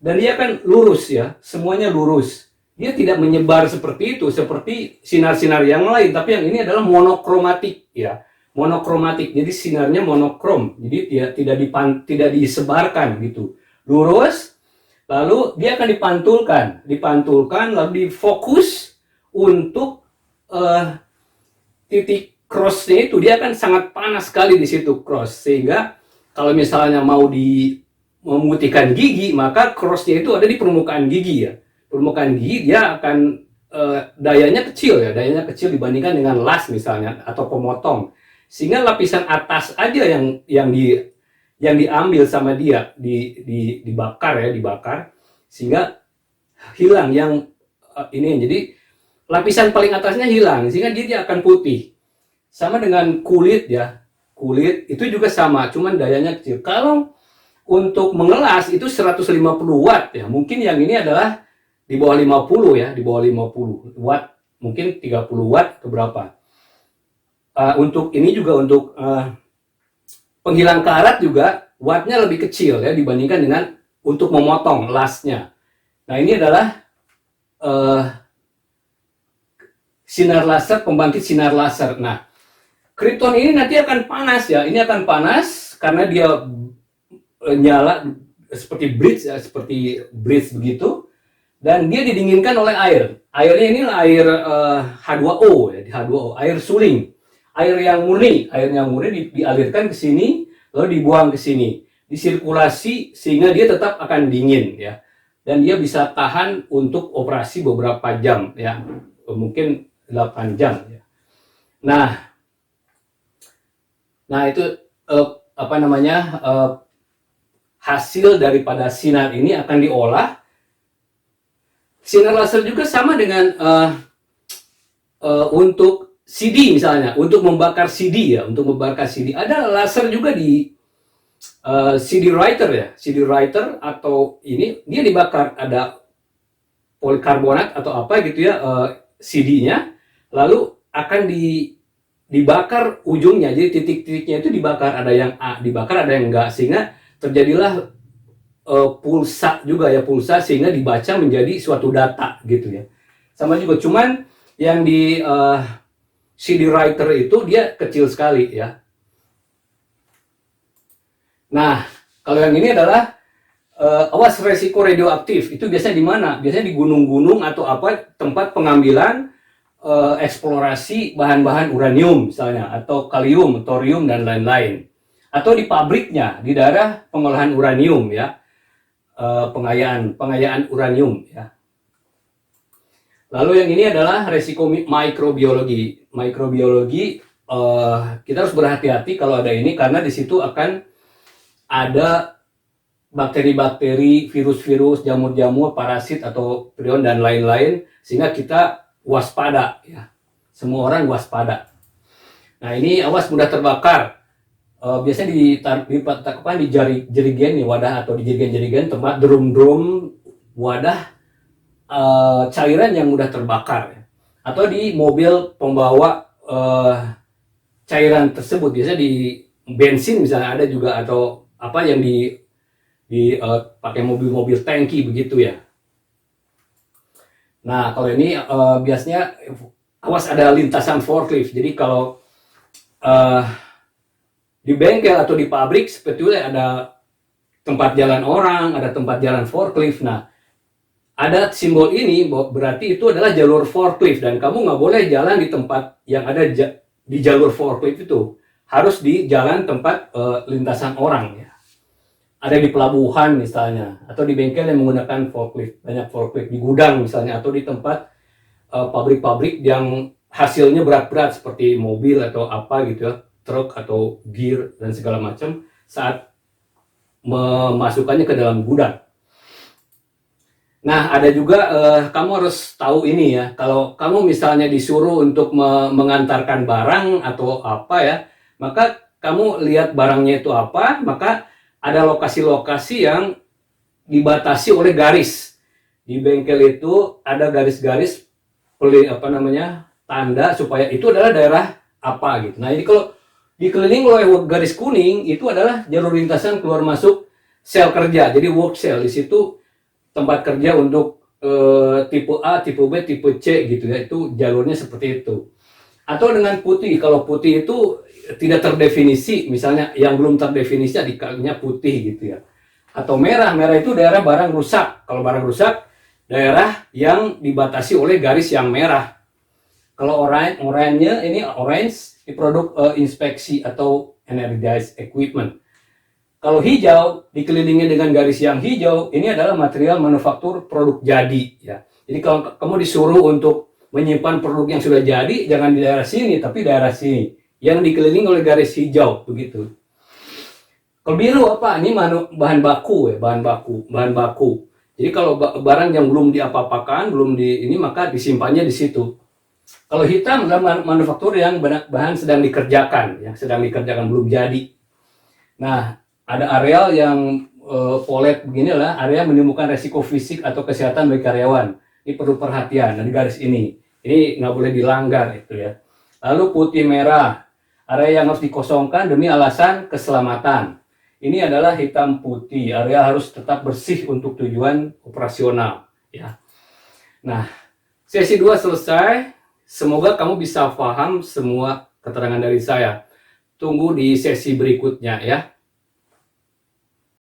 dan dia akan lurus ya, semuanya lurus. Dia tidak menyebar seperti itu, seperti sinar-sinar yang lain, tapi yang ini adalah monokromatik ya, monokromatik. Jadi sinarnya monokrom, jadi tidak disebarkan gitu, lurus. Lalu dia akan dipantulkan, lalu difokus untuk titik crossnya itu, dia akan sangat panas sekali di situ cross, sehingga kalau misalnya mau memutihkan gigi, maka crossnya itu ada di permukaan gigi ya. Permukaan gigi dia akan dayanya kecil dibandingkan dengan las misalnya atau pemotong, sehingga lapisan atas aja yang diambil sama dia, dibakar, sehingga hilang yang ini. Jadi lapisan paling atasnya hilang, sehingga dia akan putih. Sama dengan kulit ya, kulit itu juga sama, cuman dayanya kecil. Kalau untuk mengelas itu 150 watt ya, mungkin yang ini adalah di bawah 50 ya, di bawah 50 watt, mungkin 30 watt atau berapa. Untuk ini juga untuk penghilang karat juga wattnya lebih kecil ya dibandingkan dengan untuk memotong lasnya. Nah, ini adalah sinar laser, pembangkit sinar laser. Nah, krypton ini nanti akan panas ya. Ini akan panas karena dia nyala seperti bridge ya, seperti bridge begitu. Dan dia didinginkan oleh air. Airnya ini air H2O ya, H2O, air suling. Air yang murni dialirkan ke sini lalu dibuang ke sini. Disirkulasi sehingga dia tetap akan dingin ya. Dan dia bisa tahan untuk operasi beberapa jam ya. Mungkin 8 jam ya. Nah itu hasil daripada sinar ini akan diolah. Sinar laser juga sama dengan untuk CD misalnya, untuk membakar CD ya, ada laser juga di CD writer ya, CD writer atau ini dia dibakar, ada polikarbonat atau apa gitu ya, CD-nya, lalu akan dibakar ujungnya, jadi titik-titiknya itu dibakar, ada yang dibakar, ada yang enggak, sehingga terjadilah pulsa juga ya, pulsa sehingga dibaca menjadi suatu data gitu ya. Sama juga, cuman yang di CD writer itu dia kecil sekali ya. Nah, kalau yang ini adalah awas resiko radioaktif. Itu biasanya di mana? Biasanya di gunung-gunung atau apa, tempat pengambilan eksplorasi bahan-bahan uranium misalnya, atau kalium, thorium dan lain-lain. Atau di pabriknya, di daerah pengolahan uranium ya. Pengayaan uranium ya. Lalu yang ini adalah resiko mikrobiologi. Mikrobiologi kita harus berhati-hati kalau ada ini, karena di situ akan ada bakteri-bakteri, virus-virus, jamur-jamur, parasit atau prion dan lain-lain, sehingga kita waspada ya. Semua orang waspada. Nah, ini awas mudah terbakar. Biasanya diletakkan di jerigen nih, wadah atau di jerigen-jerigen, tempat drum-drum, wadah cairan yang mudah terbakar ya. Atau di mobil pembawa cairan tersebut, biasanya di bensin misalnya ada juga, atau apa yang pakai mobil-mobil tangki begitu ya. Nah, kalau ini biasanya awas ada lintasan forklift. Jadi kalau di bengkel atau di pabrik seperti itu ada tempat jalan orang, ada tempat jalan forklift. Nah, ada simbol ini berarti itu adalah jalur forklift, dan kamu nggak boleh jalan di tempat yang ada di jalur forklift itu. Harus di jalan tempat lintasan orang ya. Ada di pelabuhan misalnya, atau di bengkel yang menggunakan forklift, banyak forklift, di gudang misalnya, atau di tempat pabrik-pabrik yang hasilnya berat-berat seperti mobil atau apa gitu ya, truk atau gear dan segala macam, saat memasukkannya ke dalam gudang. Nah, ada juga kamu harus tahu ini ya, kalau kamu misalnya disuruh untuk mengantarkan barang atau apa ya, maka kamu lihat barangnya itu apa, maka ada lokasi-lokasi yang dibatasi oleh garis. Di bengkel itu ada garis-garis tanda supaya itu adalah daerah apa gitu. Nah, ini kalau dikelilingi oleh garis kuning, itu adalah jalur lintasan keluar masuk sel kerja. Jadi work cell, di situ tempat kerja untuk tipe A, tipe B, tipe C gitu ya. Itu jalurnya seperti itu. Atau dengan putih, kalau putih itu tidak terdefinisi, misalnya yang belum terdefinisi dikalinya putih gitu ya. Atau merah, merah itu daerah barang rusak. Kalau barang rusak, daerah yang dibatasi oleh garis yang merah. Kalau oranye ini orange, di produk inspeksi atau energized equipment. Kalau hijau, dikelilingi dengan garis yang hijau, ini adalah material manufaktur produk jadi ya. Jadi kalau kamu disuruh untuk menyimpan produk yang sudah jadi, jangan di daerah sini, tapi daerah sini, yang dikelilingi oleh garis hijau begitu. Kalau biru apa? Ini bahan baku ya, bahan baku. Jadi kalau barang yang belum diapa-apakan, belum di ini, maka disimpannya di situ. Kalau hitam adalah manufaktur yang bahan sedang dikerjakan, belum jadi. Nah, ada areal yang polet begini lah, area menimbulkan resiko fisik atau kesehatan bagi karyawan. Ini perlu perhatian. Nah, di garis ini nggak boleh dilanggar itu ya. Lalu putih merah, area yang harus dikosongkan demi alasan keselamatan. Ini adalah hitam putih, area harus tetap bersih untuk tujuan operasional. Ya. Nah, sesi 2 selesai. Semoga kamu bisa paham semua keterangan dari saya. Tunggu di sesi berikutnya ya.